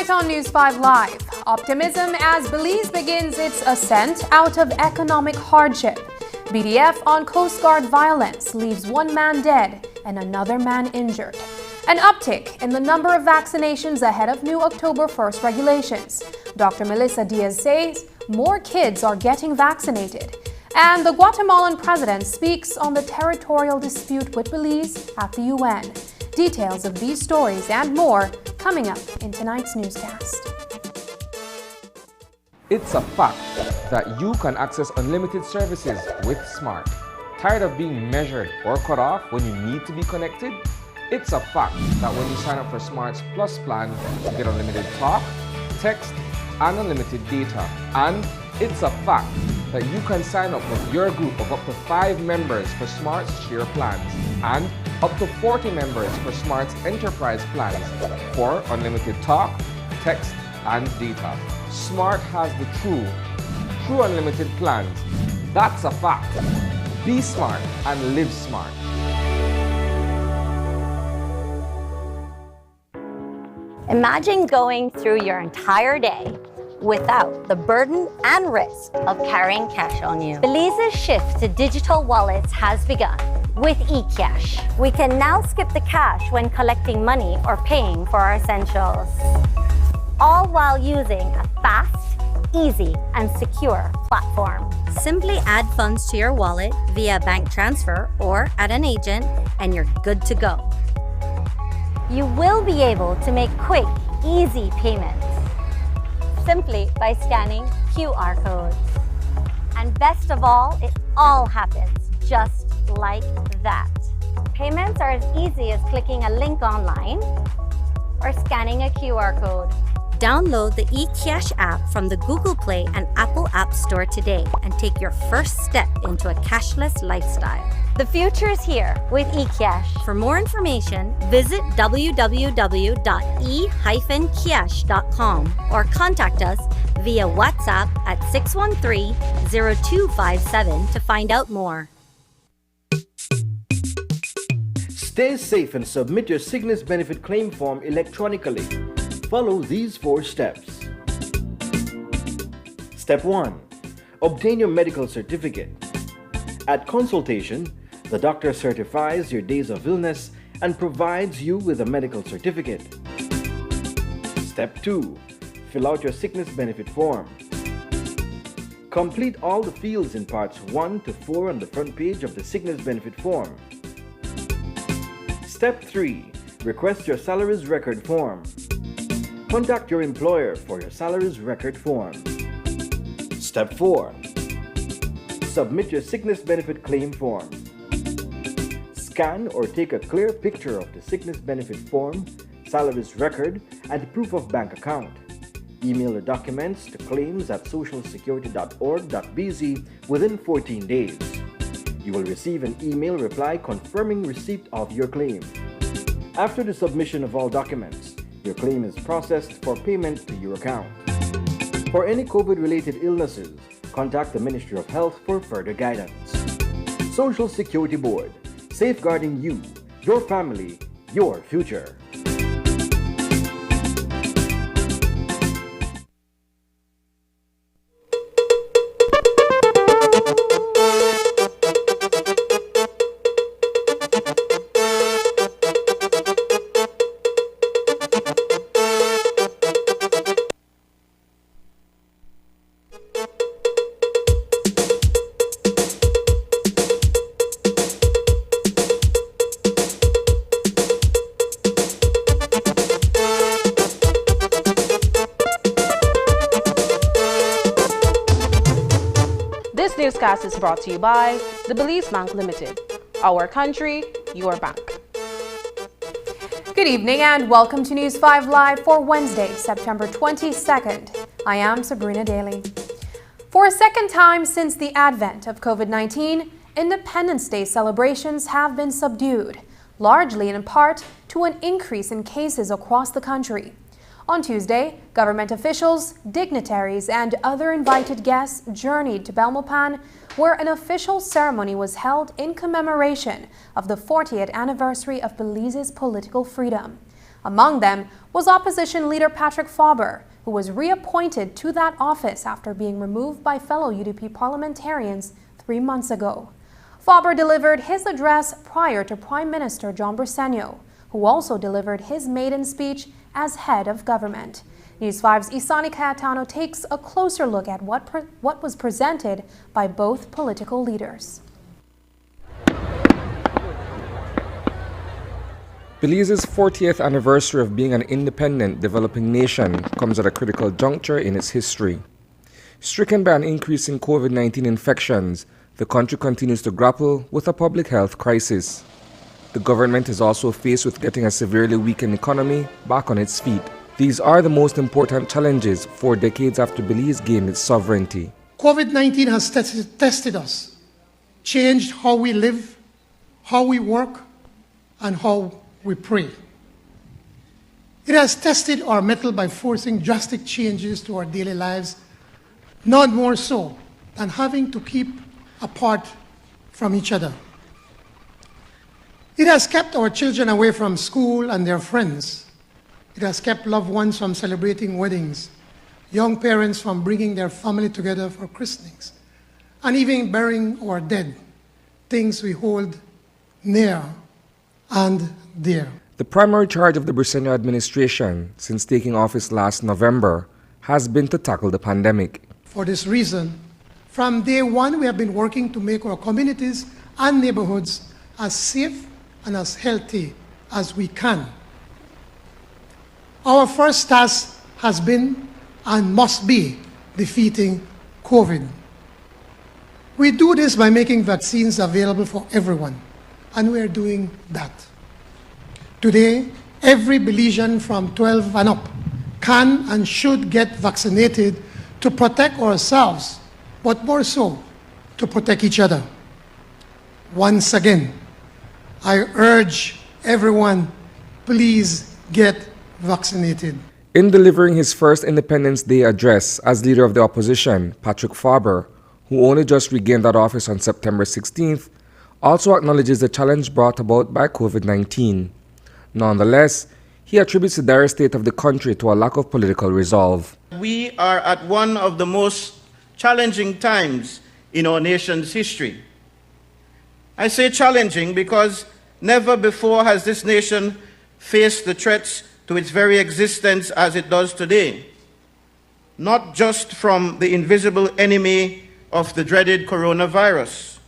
Tonight on News 5 Live, optimism as Belize begins its ascent out of economic hardship. BDF on Coast Guard violence leaves one man dead and another man injured. An uptick in the number of vaccinations ahead of new October 1st regulations. Dr. Melissa Diaz says more kids are getting vaccinated. And the Guatemalan president speaks on the territorial dispute with Belize at the UN. Details of these stories and more coming up in tonight's newscast. It's a fact that you can access unlimited services with Smart. Tired of being measured or cut off when you need to be connected? It's a fact that when you sign up for Smart's Plus plan, you get unlimited talk, text, and unlimited data. And it's a fact that you can sign up with your group of up to 5 members for Smart's Share plans and up to 40 members for Smart's Enterprise plans for unlimited talk, text, and data. Smart has the true unlimited plans. That's a fact. Be smart and live smart. Imagine going through your entire day without the burden and risk of carrying cash on you. Belize's shift to digital wallets has begun with eCash. We can now skip the cash when collecting money or paying for our essentials, all while using a fast, easy, and secure platform. Simply add funds to your wallet via bank transfer or at an agent, and you're good to go. You will be able to make quick, easy payments simply by scanning QR codes. And best of all, it all happens just like that. Payments are as easy as clicking a link online or scanning a QR code. Download the eCash app from the Google Play and Apple App Store today and take your first step into a cashless lifestyle. The future is here with eCash. For more information, visit www.e-cash.com or contact us via WhatsApp at 613-0257 to find out more. Stay safe and submit your sickness benefit claim form electronically. Follow these 4 steps. Step 1. Obtain your medical certificate. At consultation, the doctor certifies your days of illness and provides you with a medical certificate. Step 2. Fill out your sickness benefit form. Complete all the fields in parts 1 to 4 on the front page of the sickness benefit form. Step 3. Request your salaries record form. Contact your employer for your salaries record form. Step 4. Submit your sickness benefit claim form. Scan or take a clear picture of the sickness benefit form, salaries record, and proof of bank account. Email the documents to claims@socialsecurity.org.bz within 14 days. You will receive an email reply confirming receipt of your claim. After the submission of all documents, your claim is processed for payment to your account. For any COVID-related illnesses, contact the Ministry of Health for further guidance. Social Security Board, safeguarding you, your family, your future. This newscast is brought to you by the Belize Bank Limited. Our country, your bank. Good evening and welcome to News 5 Live for Wednesday, September 22nd. I am Sabrina Daly. For a second time since the advent of COVID-19, Independence Day celebrations have been subdued, largely in part to an increase in cases across the country. On Tuesday, government officials, dignitaries, and other invited guests journeyed to Belmopan, where an official ceremony was held in commemoration of the 40th anniversary of Belize's political freedom. Among them was opposition leader Patrick Faber, who was reappointed to that office after being removed by fellow UDP parliamentarians 3 months ago. Faber delivered his address prior to Prime Minister John Briceño, who also delivered his maiden speech as head of government. News 5's Isani Cayetano takes a closer look at what was presented by both political leaders. Belize's 40th anniversary of being an independent developing nation comes at a critical juncture in its history. Stricken by an increase in COVID-19 infections, the country continues to grapple with a public health crisis. The government is also faced with getting a severely weakened economy back on its feet. These are the most important challenges 4 decades after Belize gained its sovereignty. COVID-19 has tested us, changed how we live, how we work, and how we pray. It has tested our mettle by forcing drastic changes to our daily lives, not more so than having to keep apart from each other. It has kept our children away from school and their friends. It has kept loved ones from celebrating weddings, young parents from bringing their family together for christenings, and even burying our dead, things we hold near and dear. The primary charge of the Briceño administration since taking office last November has been to tackle the pandemic. For this reason, from day one, we have been working to make our communities and neighborhoods as safe and as healthy as we can. Our first task has been and must be defeating COVID. We do this by making vaccines available for everyone, and we are doing that. Today, every Belizean from 12 and up can and should get vaccinated to protect ourselves, but more so, to protect each other. Once again, I urge everyone, please get vaccinated. In delivering his first Independence Day address as leader of the opposition, Patrick Faber, who only just regained that office on September 16th, also acknowledges the challenge brought about by COVID-19. Nonetheless, he attributes the dire state of the country to a lack of political resolve. We are at one of the most challenging times in our nation's history. I say challenging because never before has this nation faced the threats to its very existence as it does today, not just from the invisible enemy of the dreaded coronavirus,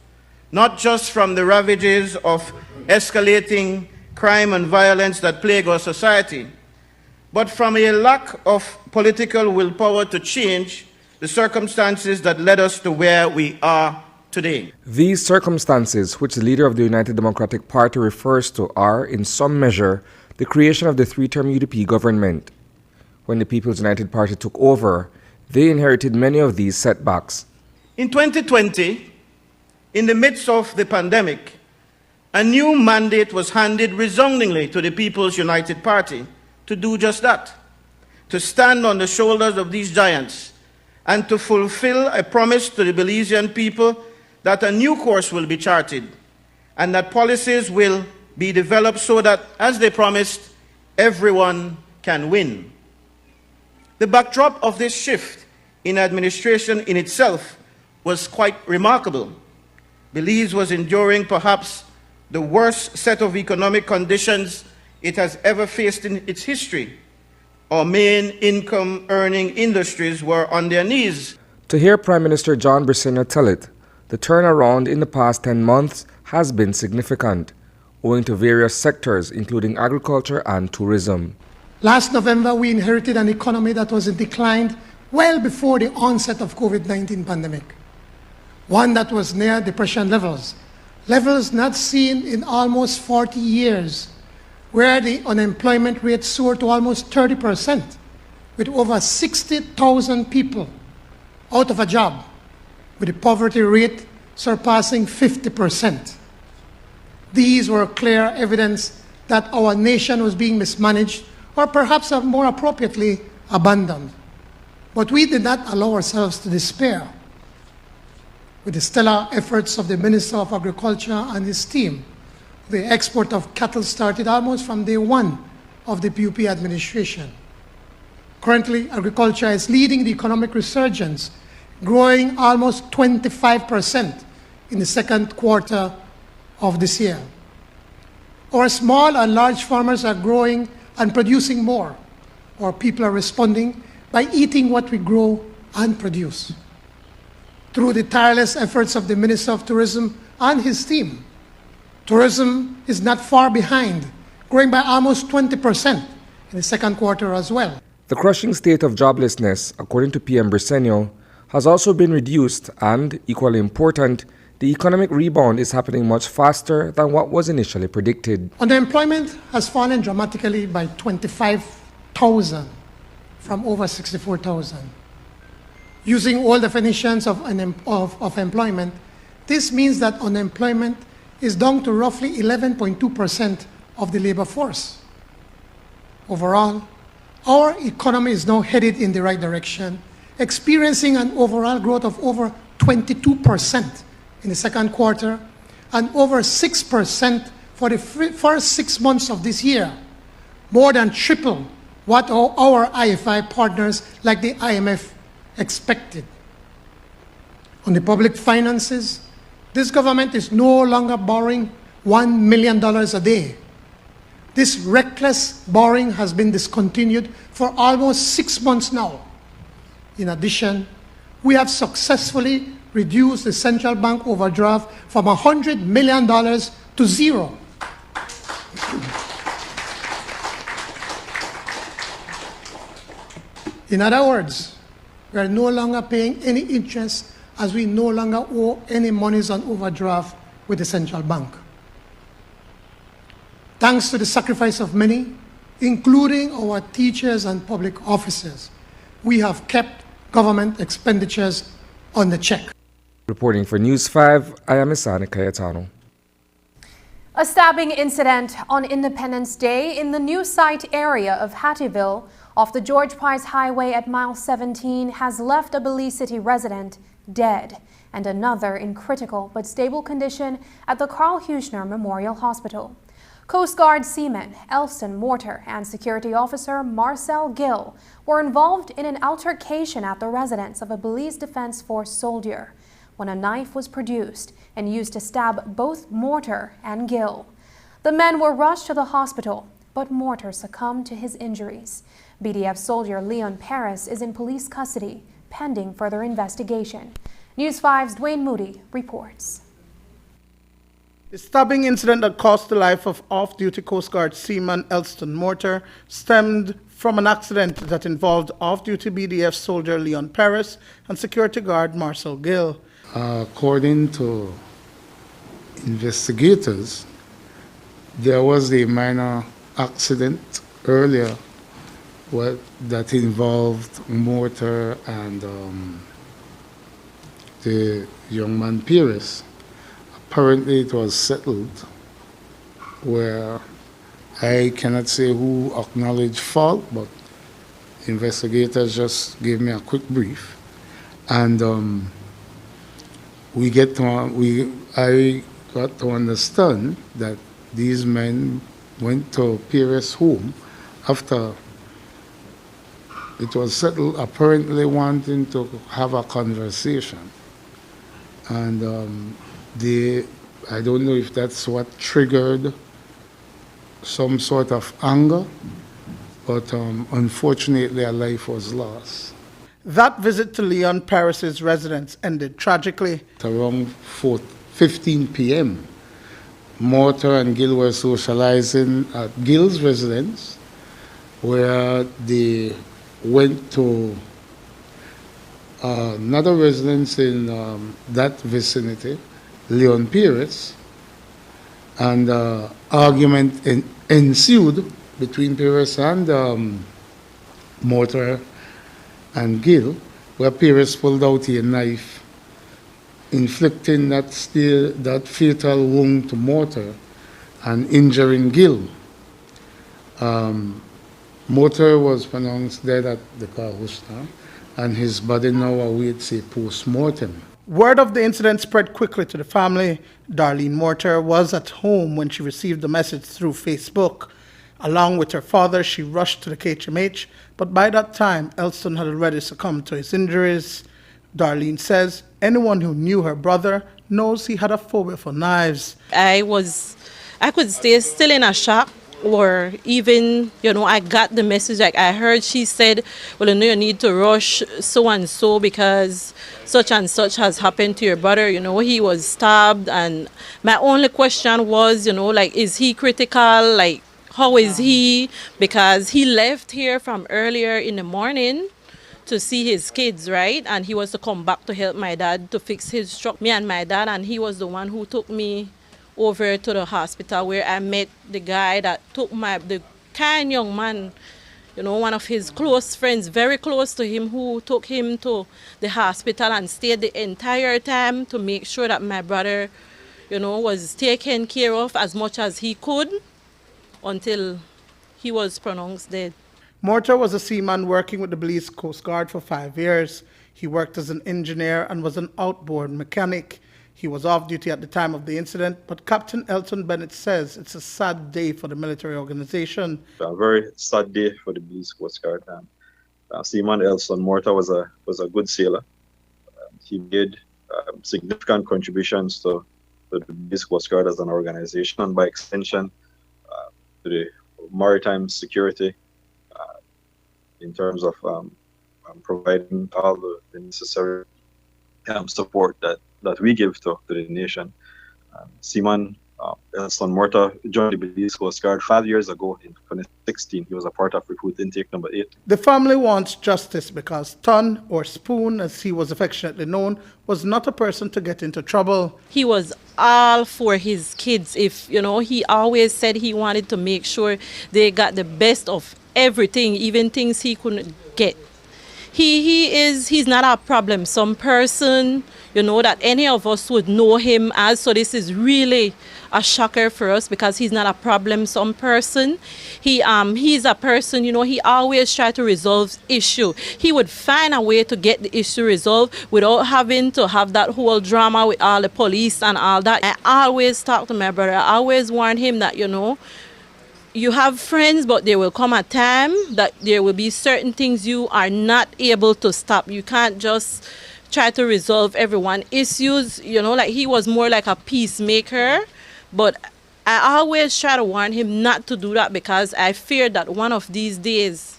not just from the ravages of escalating crime and violence that plague our society, but from a lack of political willpower to change the circumstances that led us to where we are today. These circumstances, which the leader of the United Democratic Party refers to, are, in some measure, the creation of the three-term UDP government. When the People's United Party took over, they inherited many of these setbacks. In 2020, in the midst of the pandemic, a new mandate was handed resoundingly to the People's United Party to do just that, to stand on the shoulders of these giants and to fulfill a promise to the Belizean people that a new course will be charted and that policies will be developed so that, as they promised, everyone can win. The backdrop of this shift in administration in itself was quite remarkable. Belize was enduring perhaps the worst set of economic conditions it has ever faced in its history. Our main income-earning industries were on their knees. To hear Prime Minister John Briceño tell it, the turnaround in the past 10 months has been significant, owing to various sectors, including agriculture and tourism. Last November, we inherited an economy that was in decline well before the onset of COVID-19 pandemic, one that was near depression levels, levels not seen in almost 40 years, where the unemployment rate soared to almost 30%, with over 60,000 people out of a job, with the poverty rate surpassing 50%. These were clear evidence that our nation was being mismanaged, or perhaps more appropriately, abandoned. But we did not allow ourselves to despair. With the stellar efforts of the Minister of Agriculture and his team, the export of cattle started almost from day one of the PUP administration. Currently, agriculture is leading the economic resurgence, growing almost 25% in the second quarter of this year. Our small and large farmers are growing and producing more. Our people are responding by eating what we grow and produce. Through the tireless efforts of the Minister of Tourism and his team, tourism is not far behind, growing by almost 20% in the second quarter as well. The crushing state of joblessness, according to PM Briceño, has also been reduced and, equally important, the economic rebound is happening much faster than what was initially predicted. Unemployment has fallen dramatically by 25,000 from over 64,000. Using all definitions of employment, this means that unemployment is down to roughly 11.2% of the labor force. Overall, our economy is now headed in the right direction, experiencing an overall growth of over 22% in the second quarter and over 6% for the first 6 months of this year, more than triple what our IFI partners like the IMF expected. On the public finances, this government is no longer borrowing $1 million a day. This reckless borrowing has been discontinued for almost 6 months now. In addition, we have successfully reduced the central bank overdraft from $100 million to zero. In other words, we are no longer paying any interest as we no longer owe any monies on overdraft with the central bank. Thanks to the sacrifice of many, including our teachers and public officers, we have kept government expenditures on the check. Reporting for News 5, I am Isani Cayetano. A stabbing incident on Independence Day in the new site area of Hattieville off the George Price Highway at mile 17 has left a Belize City resident dead and another in critical but stable condition at the Carl Huchner Memorial Hospital. Coast Guard seaman Elston Morter and security officer Marcel Gill were involved in an altercation at the residence of a Belize Defense Force soldier when a knife was produced and used to stab both Morter and Gill. The men were rushed to the hospital, but Morter succumbed to his injuries. BDF soldier Leon Paris is in police custody, pending further investigation. News 5's Dwayne Moody reports. The stabbing incident that cost the life of off-duty Coast Guard seaman Elston Morter stemmed from an accident that involved off-duty BDF soldier Leon Paris and security guard Marcel Gill. According to investigators, there was a minor accident earlier that involved Morter and the young man Paris. Apparently it was settled where I cannot say who acknowledged fault, but investigators just gave me a quick brief. And I got to understand that these men went to Paris' home after it was settled, apparently wanting to have a conversation. And I don't know if that's what triggered some sort of anger, but unfortunately a life was lost. That visit to Leon Paris's residence ended tragically. At around 15 p.m., Morter and Gill were socializing at Gill's residence, where they went to another residence in that vicinity, Leon Paris, and argument ensued between Paris and Morter and Gill, where Paris pulled out a knife, inflicting that fatal wound to Morter and injuring Gill. Morter was pronounced dead at the Carl Huchner, and his body now awaits a post-mortem. Word of the incident spread quickly to the family. Darlene Morter was at home when she received the message through Facebook. Along with her father, she rushed to the KHMH, but by that time, Elston had already succumbed to his injuries. Darlene says anyone who knew her brother knows he had a phobia for knives. I could stay still in a shock, or even, I got the message, like I heard she said, well, you need to rush so and so because such and such has happened to your brother. He was stabbed, and my only question was, is he critical? Like, how is he? Because he left here from earlier in the morning to see his kids, right? And he was to come back to help my dad to fix his truck, me and my dad, and he was the one who took me over to the hospital where I met the guy that took the kind young man, one of his close friends, very close to him, who took him to the hospital and stayed the entire time to make sure that my brother, was taken care of as much as he could until he was pronounced dead. Mortar was a seaman working with the Belize Coast Guard for 5 years. He worked as an engineer and was an outboard mechanic. He was off duty at the time of the incident, but Captain Elton Bennett says it's a sad day for the military organization. A very sad day for the Belize Coast Guard. Seaman Elson Mortar was a good sailor. He made significant contributions to the Belize Coast Guard as an organization, and by extension to the maritime security in terms of providing all the necessary support that we give to the nation. Seaman Elson Mortar joined the Belize Coast Guard 5 years ago in 2016. He was a part of recruit intake number 8. The family wants justice because Ton, or Spoon as he was affectionately known, was not a person to get into trouble. He was all for his kids. He always said he wanted to make sure they got the best of everything, even things he couldn't get. He's not a problem. Some person, that any of us would know him as. So this is really a shocker for us because he's not a problem. Some person, he's a person. He always tried to resolve issue. He would find a way to get the issue resolved without having to have that whole drama with all the police and all that. I always talk to my brother. I always warn him that you have friends, but there will come a time that there will be certain things you are not able to stop. You can't just try to resolve everyone's issues. He was more like a peacemaker. But I always try to warn him not to do that because I fear that one of these days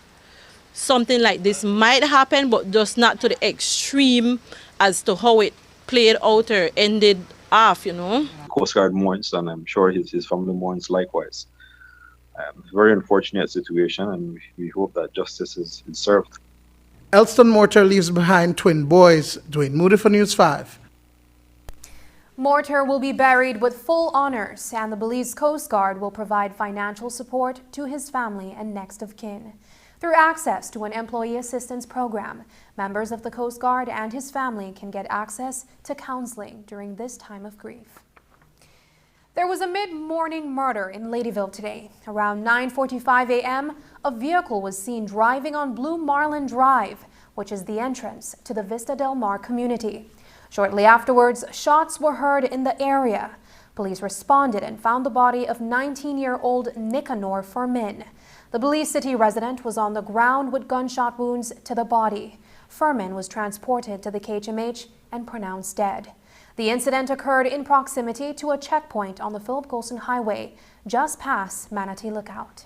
something like this might happen, but just not to the extreme as to how it played out or ended off, Coast Guard mourns, and I'm sure his family mourns likewise. Very unfortunate situation, and we hope that justice is served. Elston Mortar leaves behind twin boys. Dwayne Moody for News 5. Mortar will be buried with full honors, and the Belize Coast Guard will provide financial support to his family and next of kin. Through access to an employee assistance program, members of the Coast Guard and his family can get access to counseling during this time of grief. There was a mid-morning murder in Ladyville today. Around 9:45 a.m., a vehicle was seen driving on Blue Marlin Drive, which is the entrance to the Vista Del Mar community. Shortly afterwards, shots were heard in the area. Police responded and found the body of 19-year-old Nicanor Furman. The Belize City resident was on the ground with gunshot wounds to the body. Furman was transported to the KHMH and pronounced dead. The incident occurred in proximity to a checkpoint on the Philip Golson Highway, just past Manatee Lookout.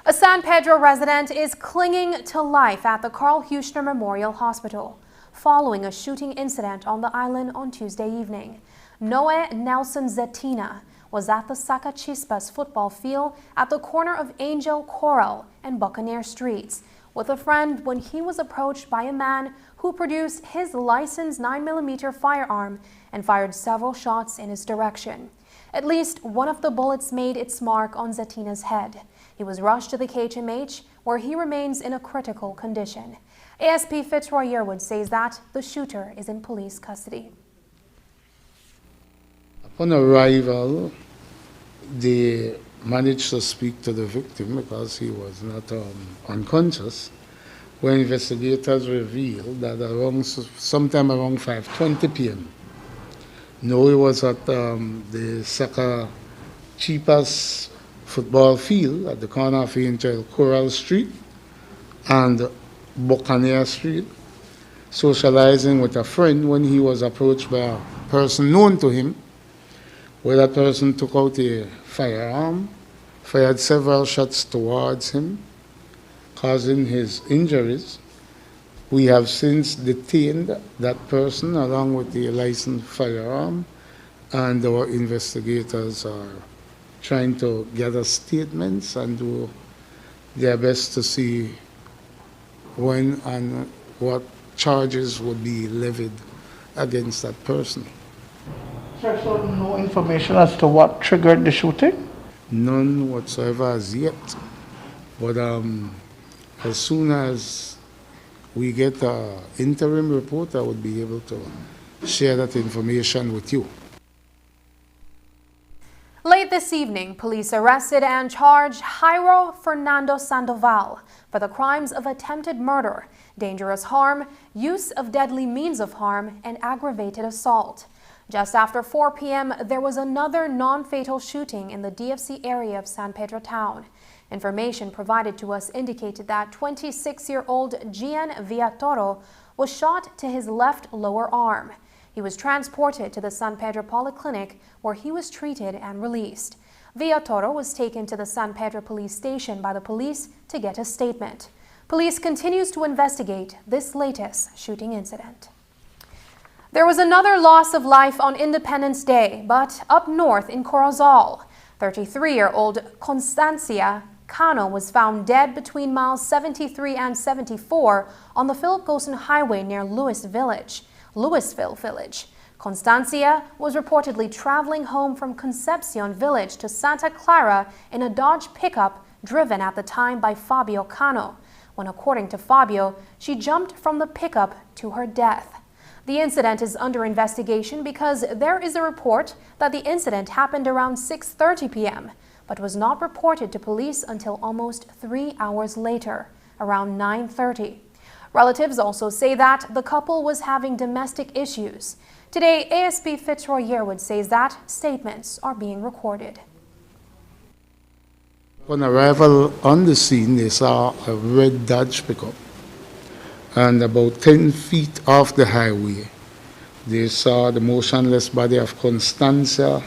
A San Pedro resident is clinging to life at the Carl Huchner Memorial Hospital following a shooting incident on the island on Tuesday evening. Noe Nelson Zetina was at the Sacachispas football field at the corner of Angel, Coral, and Buccaneer Streets with a friend when he was approached by a man who produced his licensed 9mm firearm and fired several shots in his direction. At least one of the bullets made its mark on Zetina's head. He was rushed to the KHMH, where he remains in a critical condition. ASP Fitzroy Yearwood says that the shooter is in police custody. Upon arrival, they managed to speak to the victim because he was not unconscious, where investigators revealed that sometime around 5:20 p.m., Noe was at the Sacachispas football field at the corner of Angel Coral Street and Buccaneer Street, socializing with a friend when he was approached by a person known to him, where that person took out a firearm, fired several shots towards him, causing his injuries. We have since detained that person along with the licensed firearm, and our investigators are trying to gather statements and do their best to see when and what charges would be levied against that person. Sir, so no information as to what triggered the shooting? None whatsoever as yet. But as soon as we get an interim report, I would be able to share that information with you. Late this evening, police arrested and charged Jairo Fernando Sandoval for the crimes of attempted murder, dangerous harm, use of deadly means of harm, and aggravated assault. Just after 4 p.m., there was another non-fatal shooting in the DFC area of San Pedro town. Information provided to us indicated that 26-year-old Gian Villatoro was shot to his left lower arm. He was transported to the San Pedro Polyclinic, where he was treated and released. Villatoro was taken to the San Pedro police station by the police to get a statement. Police continues to investigate this latest shooting incident. There was another loss of life on Independence Day, but up north in Corozal. 33-year-old Constancia Cano was found dead between miles 73 and 74 on the Philip Gosen Highway near Louisville Village. Constancia was reportedly traveling home from Concepcion Village to Santa Clara in a Dodge pickup driven at the time by Fabio Cano, when, according to Fabio, she jumped from the pickup to her death. The incident is under investigation because there is a report that the incident happened around 6:30 p.m., but was not reported to police until almost 3 hours later, around 9:30. Relatives also say that the couple was having domestic issues. Today, ASP Fitzroy Yearwood says that statements are being recorded. On arrival on the scene, they saw a red Dodge pickup, and about 10 feet off the highway, they saw the motionless body of Constancia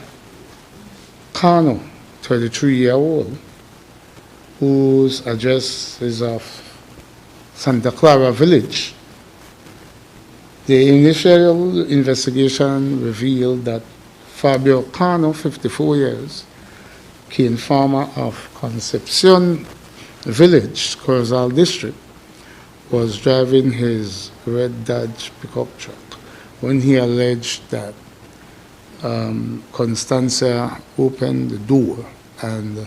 Cano, 33-year-old, whose address is of Santa Clara Village. The initial investigation revealed that Fabio Cano, 54 years, cane farmer of Concepcion Village, Corozal District, was driving his red Dodge pickup truck when he alleged that Constancia opened the door and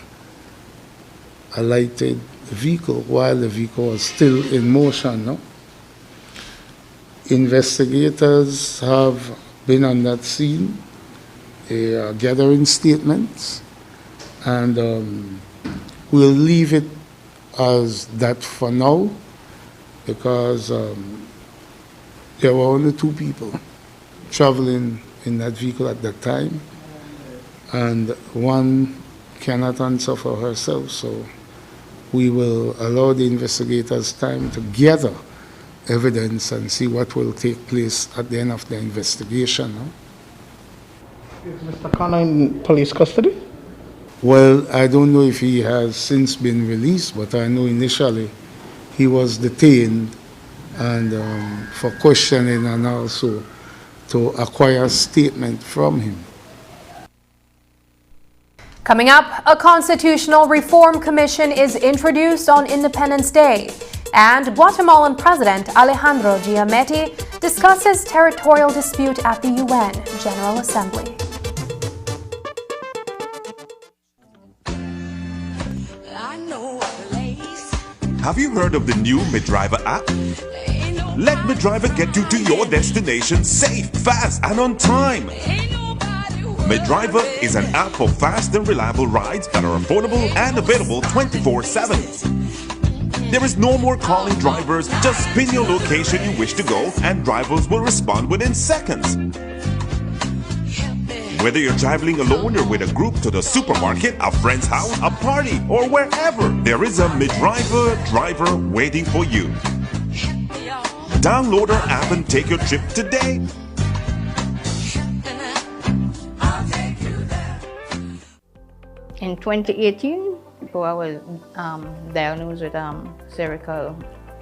alighted the vehicle while the vehicle was still in motion. No? Investigators have been on that scene. They are gathering statements, and we'll leave it as that for now, because there were only 2 people traveling in that vehicle at that time, and one cannot answer for herself, so we will allow the investigators time to gather evidence and see what will take place at the end of the investigation. No? Is Mr. Cano in police custody? Well, I don't know if he has since been released, but I know initially he was detained and for questioning and also to acquire a statement from him. Coming up, a constitutional reform commission is introduced on Independence Day, and Guatemalan President Alejandro Giammattei discusses territorial dispute at the UN General Assembly. Have you heard of the new MidDriver app? Let MidDriver get you to your destination safe, fast, and on time. MidDriver is an app for fast and reliable rides that are affordable and available 24/7. There is no more calling drivers, just pin your location you wish to go and drivers will respond within seconds. Whether you're traveling alone or with a group to the supermarket, a friend's house, a party, or wherever, there is a MidDriver driver waiting for you. Download our app and take your trip today. In 2018, I was diagnosed with cervical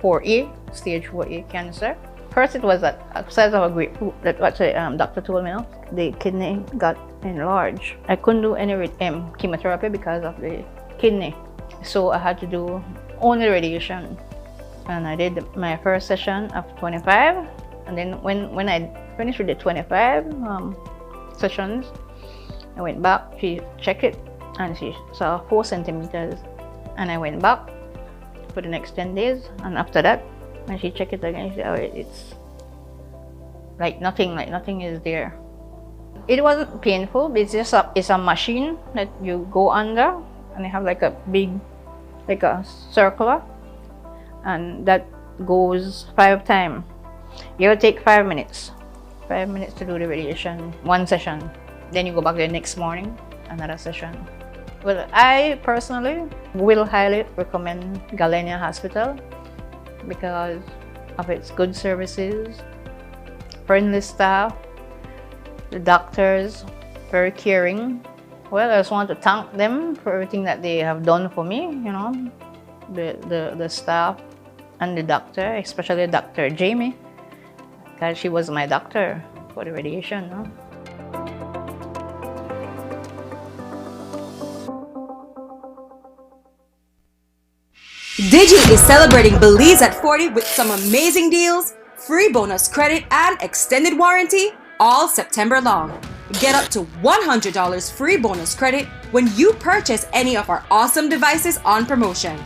4A, stage 4A cancer. First, it was the size of a grapefruit. That's what the doctor told me. The kidney got enlarged. I couldn't do any chemotherapy because of the kidney. So I had to do only radiation. And I did my first session of 25. And then when I finished with the 25 sessions, I went back, she checked it, and she saw 4 centimeters. And I went back for the next 10 days. And after that, when she checked it again, she said, oh, it's like nothing is there. It wasn't painful, but it's a machine that you go under, and they have like a big, like a circular, and that goes 5 times. You will take 5 minutes. 5 minutes to do the radiation, one session. Then you go back the next morning, another session. Well, I personally will highly recommend Galenia Hospital because of its good services, friendly staff, the doctors, very caring. Well, I just want to thank them for everything that they have done for me, you know, the staff and the doctor, especially Dr. Jamie, because she was my doctor for the radiation. No? Digi is celebrating Belize at 40 with some amazing deals, free bonus credit, and extended warranty all September long. Get up to $100 free bonus credit when you purchase any of our awesome devices on promotion.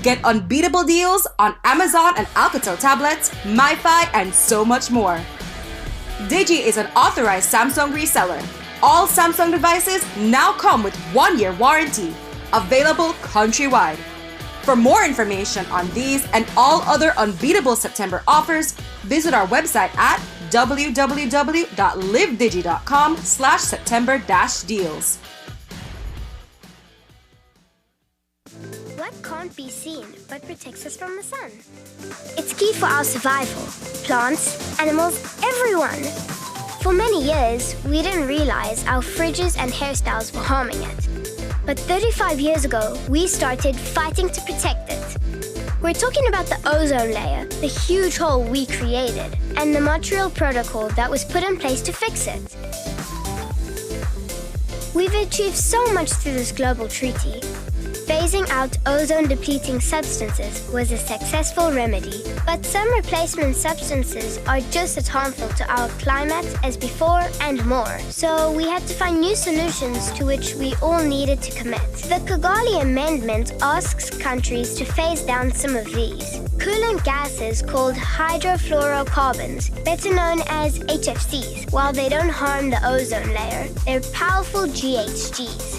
Get unbeatable deals on Amazon and Alcatel tablets, MiFi, and so much more. Digi is an authorized Samsung reseller. All Samsung devices now come with 1-year warranty, available countrywide. For more information on these and all other unbeatable September offers, visit our website at www.livedigi.com/September-deals. What can't be seen but protects us from the sun? It's key for our survival. Plants, animals, everyone. For many years, we didn't realize our fridges and hairstyles were harming it. But 35 years ago, we started fighting to protect it. We're talking about the ozone layer, the huge hole we created, and the Montreal Protocol that was put in place to fix it. We've achieved so much through this global treaty. Phasing out ozone-depleting substances was a successful remedy, but some replacement substances are just as harmful to our climate as before and more. So we had to find new solutions to which we all needed to commit. The Kigali Amendment asks countries to phase down some of these. Coolant gases called hydrofluorocarbons, better known as HFCs, while they don't harm the ozone layer, they're powerful GHGs.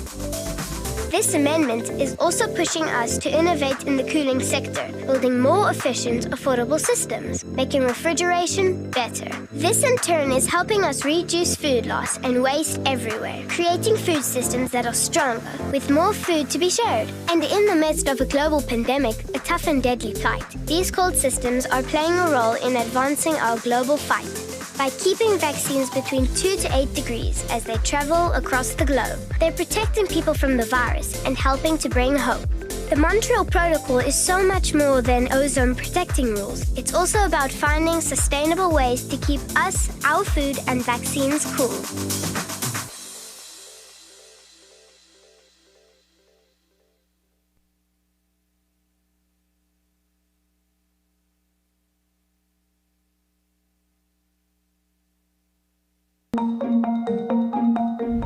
This amendment is also pushing us to innovate in the cooling sector, building more efficient, affordable systems, making refrigeration better. This in turn is helping us reduce food loss and waste everywhere, creating food systems that are stronger, with more food to be shared. And in the midst of a global pandemic, a tough and deadly plight, these cold systems are playing a role in advancing our global fight by keeping vaccines between 2 to 8 degrees as they travel across the globe. They're protecting people from the virus and helping to bring hope. The Montreal Protocol is so much more than ozone protecting rules. It's also about finding sustainable ways to keep us, our food, and vaccines cool.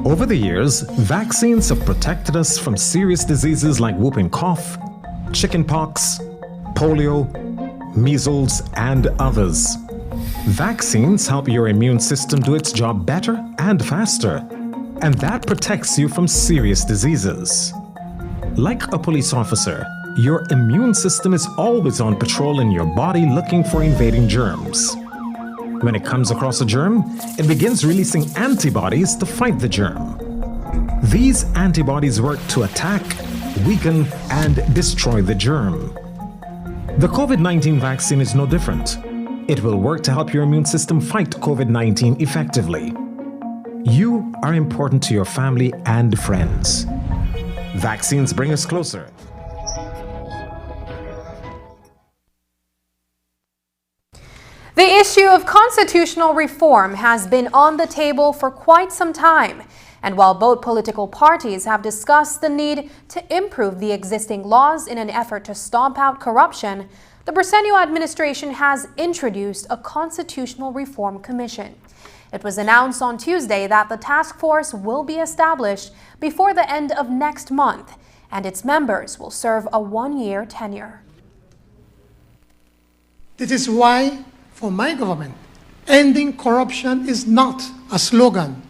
Over the years, vaccines have protected us from serious diseases like whooping cough, chickenpox, polio, measles, and others. Vaccines help your immune system do its job better and faster, and that protects you from serious diseases. Like a police officer, your immune system is always on patrol in your body looking for invading germs. When it comes across a germ, it begins releasing antibodies to fight the germ. These antibodies work to attack, weaken, and destroy the germ. The COVID-19 vaccine is no different. It will work to help your immune system fight COVID-19 effectively. You are important to your family and friends. Vaccines bring us closer. The issue of constitutional reform has been on the table for quite some time. And while both political parties have discussed the need to improve the existing laws in an effort to stomp out corruption, the Briceño administration has introduced a constitutional reform commission. It was announced on Tuesday that the task force will be established before the end of next month, and its members will serve a 1-year tenure. This is why, for my government, ending corruption is not a slogan,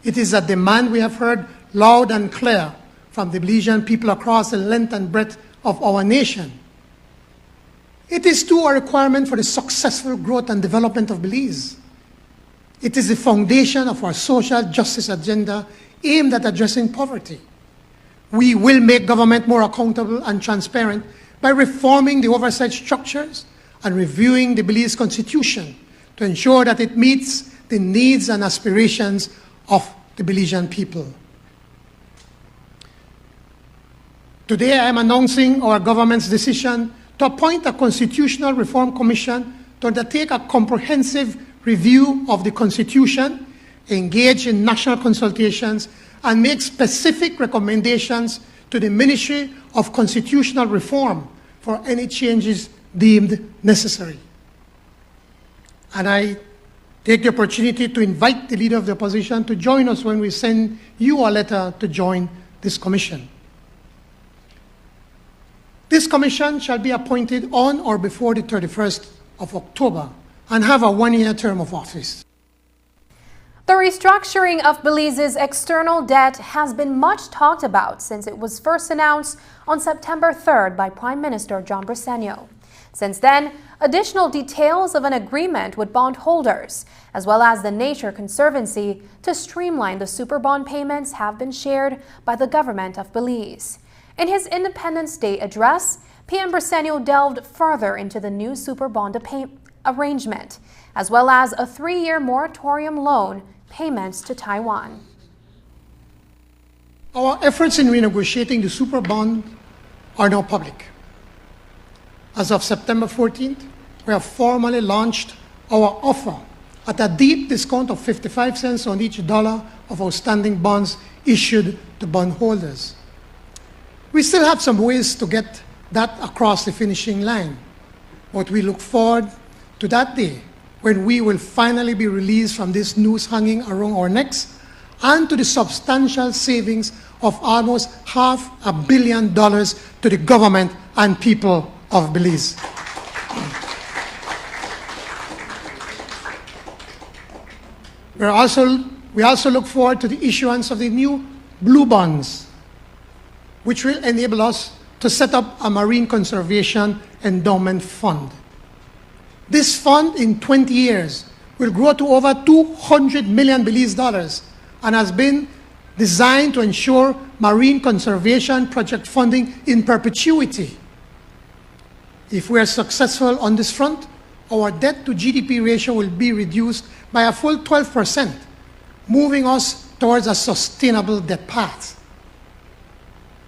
It is a demand we have heard loud and clear from the Belizean people across the length and breadth of our nation. It is too a requirement for the successful growth and development of Belize. It is the foundation of our social justice agenda aimed at addressing poverty. We will make government more accountable and transparent by reforming the oversight structures and reviewing the Belize Constitution to ensure that it meets the needs and aspirations of the Belizean people. Today, I am announcing our government's decision to appoint a Constitutional Reform Commission to undertake a comprehensive review of the Constitution, engage in national consultations, and make specific recommendations to the Ministry of Constitutional Reform for any changes deemed necessary. And I take the opportunity to invite the Leader of the Opposition to join us when we send you a letter to join this commission. This commission shall be appointed on or before the 31st of October and have a one-year term of office. The restructuring of Belize's external debt has been much talked about since it was first announced on September 3rd by Prime Minister John Briceño. Since then, additional details of an agreement with bondholders, as well as the Nature Conservancy to streamline the superbond payments, have been shared by the government of Belize. In his Independence Day address, PM Briceño delved further into the new superbond arrangement, as well as a 3-year moratorium loan payments to Taiwan. Our efforts in renegotiating the superbond are now public. As of September 14th, we have formally launched our offer at a deep discount of 55 cents on each dollar of outstanding bonds issued to bondholders. We still have some ways to get that across the finishing line, but we look forward to that day when we will finally be released from this noose hanging around our necks and to the substantial savings of almost $500 million to the government and people of Belize. We also look forward to the issuance of the new blue bonds, which will enable us to set up a marine conservation endowment fund. This fund in 20 years will grow to over $200 million Belize dollars and has been designed to ensure marine conservation project funding in perpetuity. If we are successful on this front, our debt to GDP ratio will be reduced by a full 12%, moving us towards a sustainable debt path.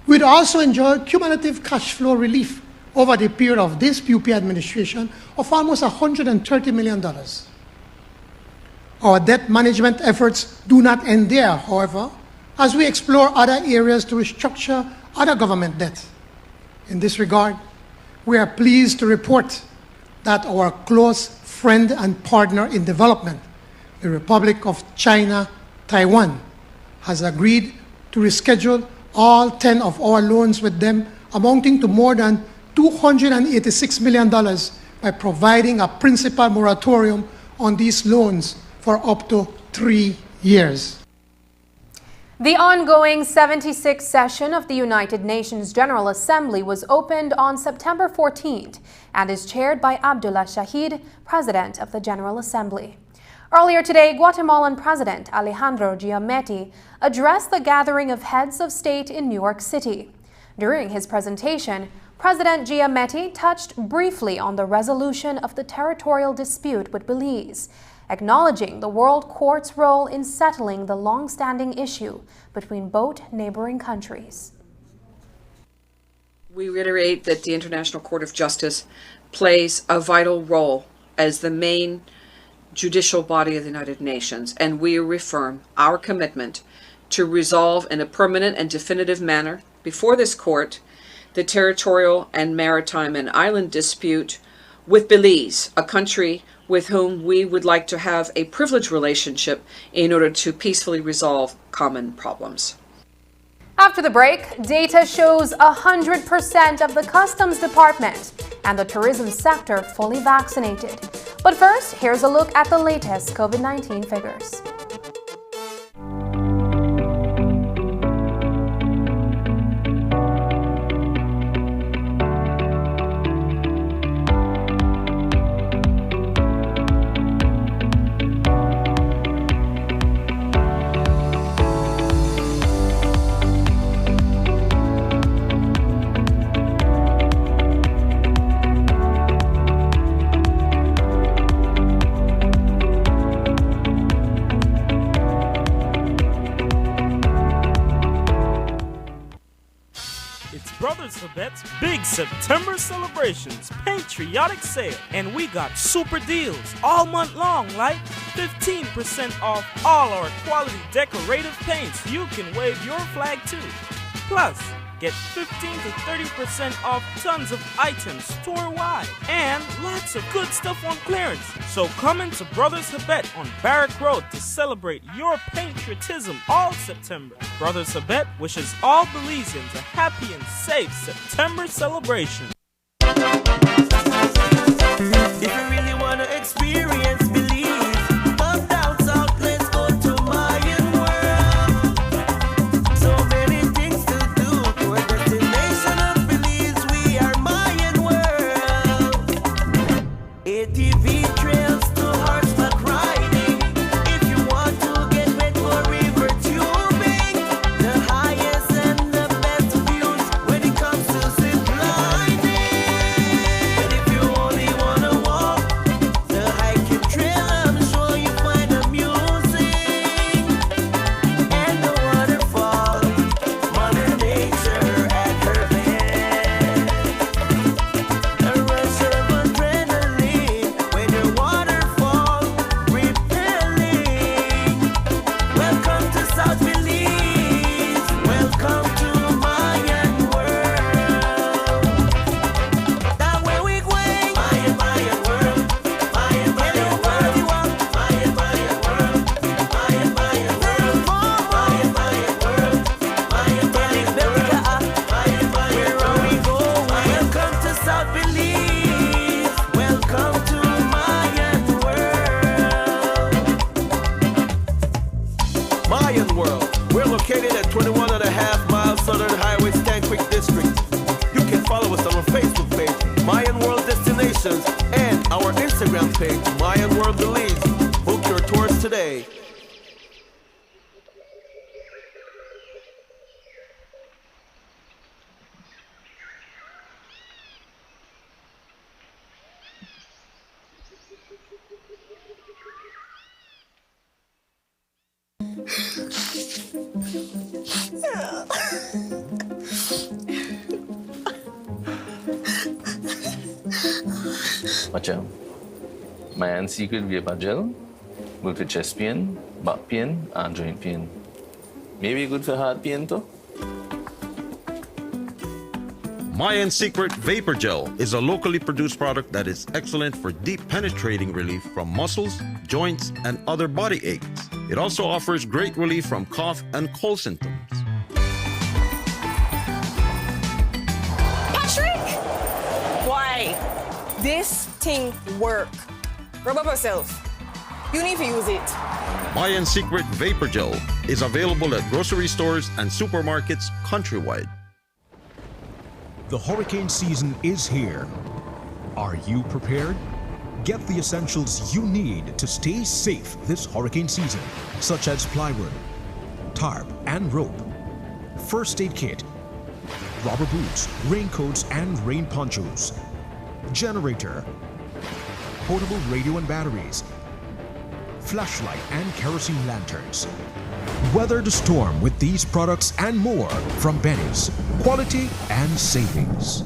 We'd also enjoy cumulative cash flow relief over the period of this PUP administration of almost $130 million. Our debt management efforts do not end there, however, as we explore other areas to restructure other government debt. In this regard, we are pleased to report that our close friend and partner in development, the Republic of China, Taiwan, has agreed to reschedule all 10 of our loans with them, amounting to more than $286 million, by providing a principal moratorium on these loans for up to 3 years. The ongoing 76th session of the United Nations General Assembly was opened on September 14th and is chaired by Abdullah Shahid, President of the General Assembly. Earlier today, Guatemalan President Alejandro Giammattei addressed the gathering of heads of state in New York City. During his presentation, President Giammattei touched briefly on the resolution of the territorial dispute with Belize, acknowledging the World Court's role in settling the long-standing issue between both neighboring countries. We reiterate that the International Court of Justice plays a vital role as the main judicial body of the United Nations, and we reaffirm our commitment to resolve in a permanent and definitive manner before this court the territorial and maritime and island dispute with Belize, a country with whom we would like to have a privileged relationship in order to peacefully resolve common problems. After the break, data shows 100% of the Customs Department and the tourism sector fully vaccinated. But first, here's a look at the latest COVID-19 figures. Habet's big September celebrations, patriotic sale, and we got super deals all month long, like 15% off all our quality decorative paints. You can wave your flag too. Plus, get 15 to 30% off tons of items store-wide and lots of good stuff on clearance. So come into Brothers Habet on Barrack Road to celebrate your patriotism all September. Brothers Habet wishes all Belizeans a happy and safe September celebration. If you really want to experience Belize, up down south, let's go to Mayan World. So many things to do, to a destination of Belize, we are Mayan World. ATV trails to horseback riding. If you want to get wet for river tubing, the highest and the best views when it comes to zip lining. But if you only want to walk the hiking trail, I'm sure you find amusing. And the waterfall, Mother Nature at her best. A rush of adrenaline when your waterfall repelling. Welcome to South Belize. Welcome to Mayan World. That way we going. Mayan World. Mayan World. You want Mayan World. Mayan World. Mayan World. Mayan Belgica. Mayan where are we going? Welcome to South Belize. Welcome to Mayan World. Mayan World. We're located at 21.5 miles Southern Highway, Stanquick District. You can follow us on our Facebook page, Mayan World Destinations, and our Instagram page, Mayan World Belize. Book your tours today. Macam mayan secret vape gel, good for chest pain, back pain, and joint pain. Maybe good for heart pain too. Mayan Secret Vapor Gel is a locally produced product that is excellent for deep penetrating relief from muscles, joints, and other body aches. It also offers great relief from cough and cold symptoms. Patrick! Why? This thing work. Rub up yourself. You need to use it. Mayan Secret Vapor Gel is available at grocery stores and supermarkets countrywide. The hurricane season is here. Are you prepared? Get the essentials you need to stay safe this hurricane season, such as plywood, tarp and rope, first aid kit, rubber boots, raincoats and rain ponchos, generator, portable radio and batteries, flashlight and kerosene lanterns. Weather the storm with these products and more from Benny's. Quality and savings.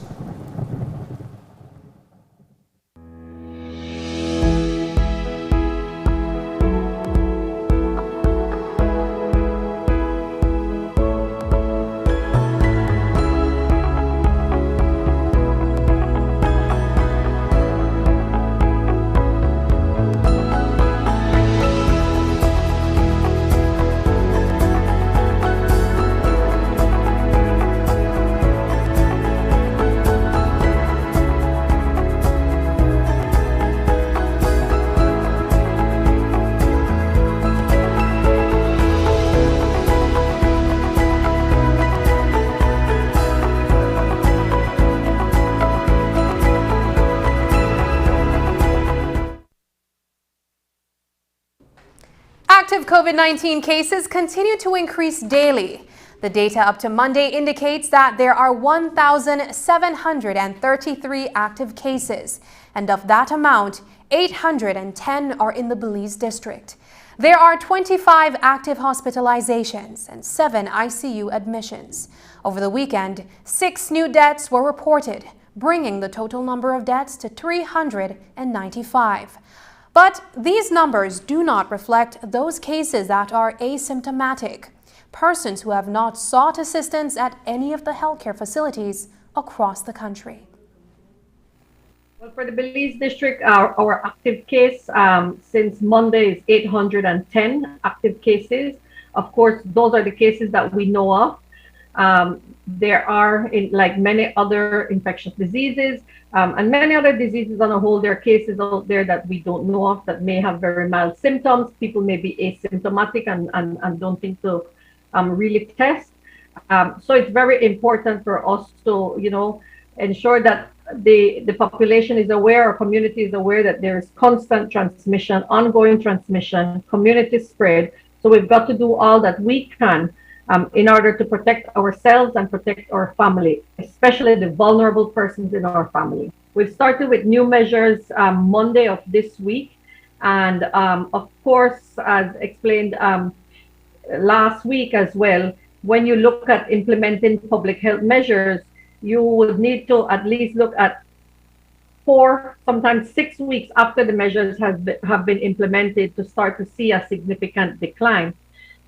Active COVID-19 cases continue to increase daily. The data up to Monday indicates that there are 1,733 active cases, and of that amount, 810 are in the Belize district. There are 25 active hospitalizations and 7 ICU admissions. Over the weekend, 6 new deaths were reported, bringing the total number of deaths to 395. But these numbers do not reflect those cases that are asymptomatic, persons who have not sought assistance at any of the healthcare facilities across the country. Well, for the Belize District, our active case since Monday is 810 active cases. Of course, those are the cases that we know of. There are, like many other infectious diseases and many other diseases on a whole, there are cases out there that we don't know of that may have very mild symptoms. People may be asymptomatic and don't think to really test. So it's very important for us to, ensure that the population is aware, our community is aware that there is constant transmission, ongoing transmission, community spread. So we've got to do all that we can in order to protect ourselves and protect our family, especially the vulnerable persons in our family. We've started with new measures Monday of this week. And of course, as explained last week as well, when you look at implementing public health measures, you would need to at least look at 4, sometimes 6 weeks after the measures have been implemented to start to see a significant decline.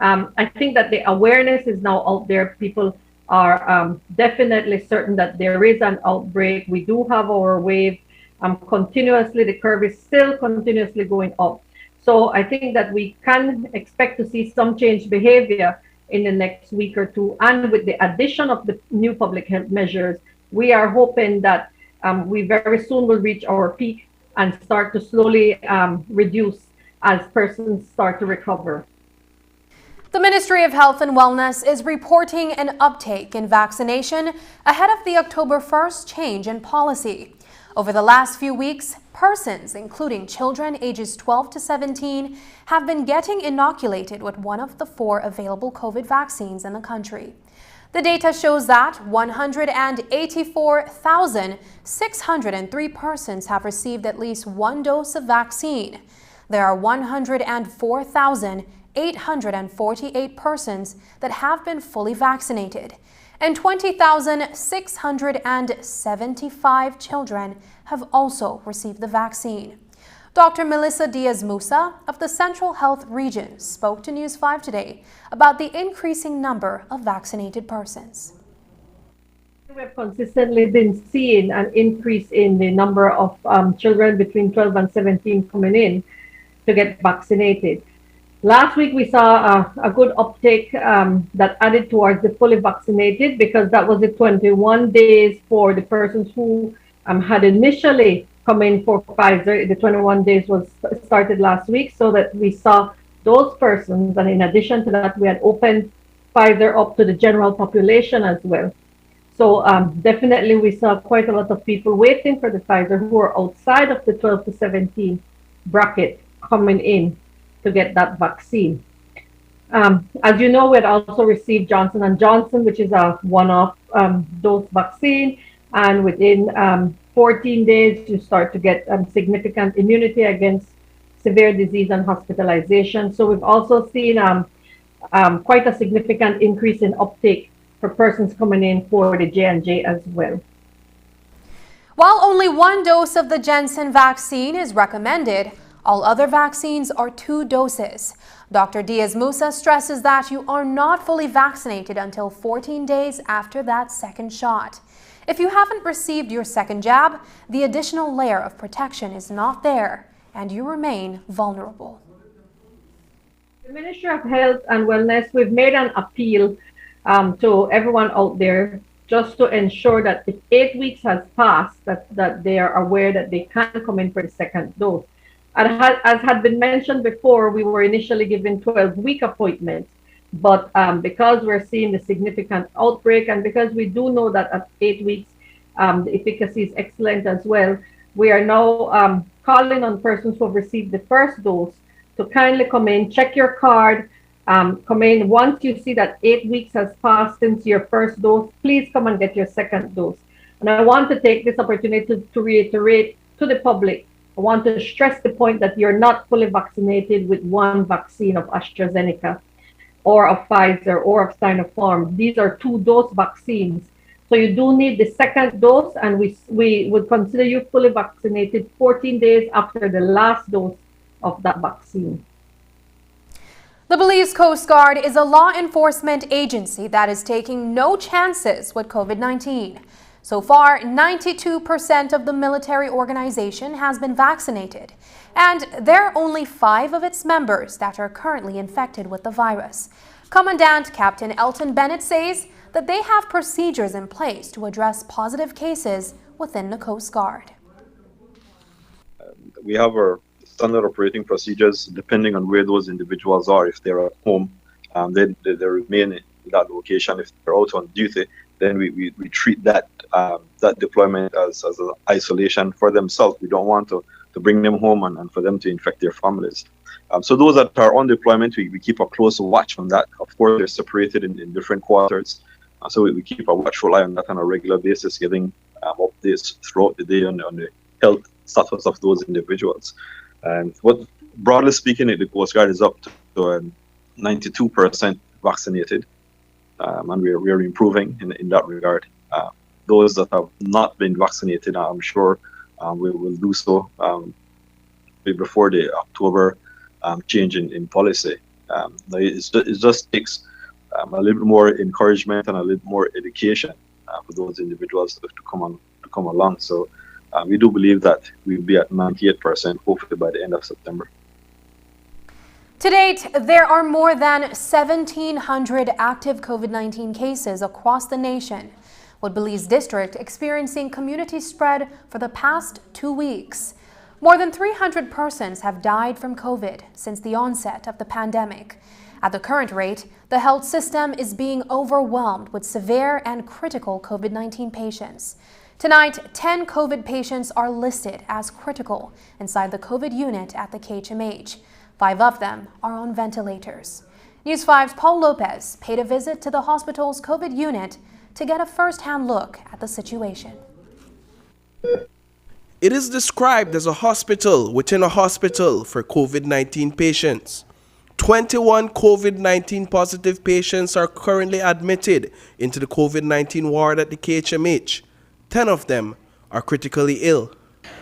I think that the awareness is now out there. People are definitely certain that there is an outbreak. We do have our wave continuously. The curve is still continuously going up. So I think that we can expect to see some change behavior in the next week or 2. And with the addition of the new public health measures, we are hoping that we very soon will reach our peak and start to slowly reduce as persons start to recover. The Ministry of Health and Wellness is reporting an uptake in vaccination ahead of the October 1st change in policy. Over the last few weeks, persons, including children ages 12 to 17, have been getting inoculated with one of the 4 available COVID vaccines in the country. The data shows that 184,603 persons have received at least 1 dose of vaccine. There are 104,848 persons that have been fully vaccinated, and 20,675 children have also received the vaccine. Dr. Melissa Diaz-Musa of the Central Health Region spoke to News 5 today about the increasing number of vaccinated persons. We have consistently been seeing an increase in the number of children between 12 and 17 coming in to get vaccinated. Last week, we saw a good uptake that added towards the fully vaccinated, because that was the 21 days for the persons who had initially come in for Pfizer. The 21 days was started last week, so that we saw those persons. And in addition to that, we had opened Pfizer up to the general population as well. So definitely we saw quite a lot of people waiting for the Pfizer who are outside of the 12 to 17 bracket coming in to get that vaccine. As you know, we had also received Johnson & Johnson, which is a one-off dose vaccine. And within 14 days, you start to get significant immunity against severe disease and hospitalization. So we've also seen quite a significant increase in uptake for persons coming in for the J&J as well. While only 1 dose of the Janssen vaccine is recommended, all other vaccines are 2 doses. Dr. Diaz-Musa stresses that you are not fully vaccinated until 14 days after that second shot. If you haven't received your second jab, the additional layer of protection is not there, and you remain vulnerable. The Ministry of Health and Wellness, we've made an appeal to everyone out there just to ensure that if 8 weeks has passed, that they are aware that they can come in for the second dose. As had been mentioned before, we were initially given 12-week appointments, but because we're seeing the significant outbreak, and because we do know that at 8 weeks, the efficacy is excellent as well, we are now calling on persons who have received the first dose to kindly come in, check your card, come in. Once you see that 8 weeks has passed since your first dose, please come and get your second dose. And I want to take this opportunity to reiterate to the public I want to stress the point that you're not fully vaccinated with one vaccine of AstraZeneca or of Pfizer or of Sinopharm. These are 2-dose vaccines. So you do need the second dose, and we would consider you fully vaccinated 14 days after the last dose of that vaccine. The Belize Coast Guard is a law enforcement agency that is taking no chances with COVID-19. So far, 92% of the military organization has been vaccinated, and there are only 5 of its members that are currently infected with the virus. Commandant Captain Elton Bennett says that they have procedures in place to address positive cases within the Coast Guard. We have our standard operating procedures depending on where those individuals are. If they're at home, they remain in that location. If they're out on duty, then we treat that deployment as an isolation for themselves. We don't want to bring them home and for them to infect their families. So those that are on deployment, we keep a close watch on that. Of course, they're separated in different quarters. So we keep a watchful eye on that on a regular basis, getting updates throughout the day on the health status of those individuals. And broadly speaking, the Coast Guard is up to 92% vaccinated, and we are improving in that regard. Those that have not been vaccinated, I'm sure we will do so before the October change in policy. It just takes a little bit more encouragement and a little more education for those individuals to come along. So we do believe that we'll be at 98%, hopefully by the end of September. To date, there are more than 1,700 active COVID-19 cases across the nation, with Belize District experiencing community spread for the past 2 weeks. More than 300 persons have died from COVID since the onset of the pandemic. At the current rate, the health system is being overwhelmed with severe and critical COVID-19 patients. Tonight, 10 COVID patients are listed as critical inside the COVID unit at the KHMH. 5 of them are on ventilators. News 5's Paul Lopez paid a visit to the hospital's COVID unit to get a first-hand look at the situation. It is described as a hospital within a hospital for COVID-19 patients. 21 COVID-19 positive patients are currently admitted into the COVID-19 ward at the KHMH. 10 of them are critically ill.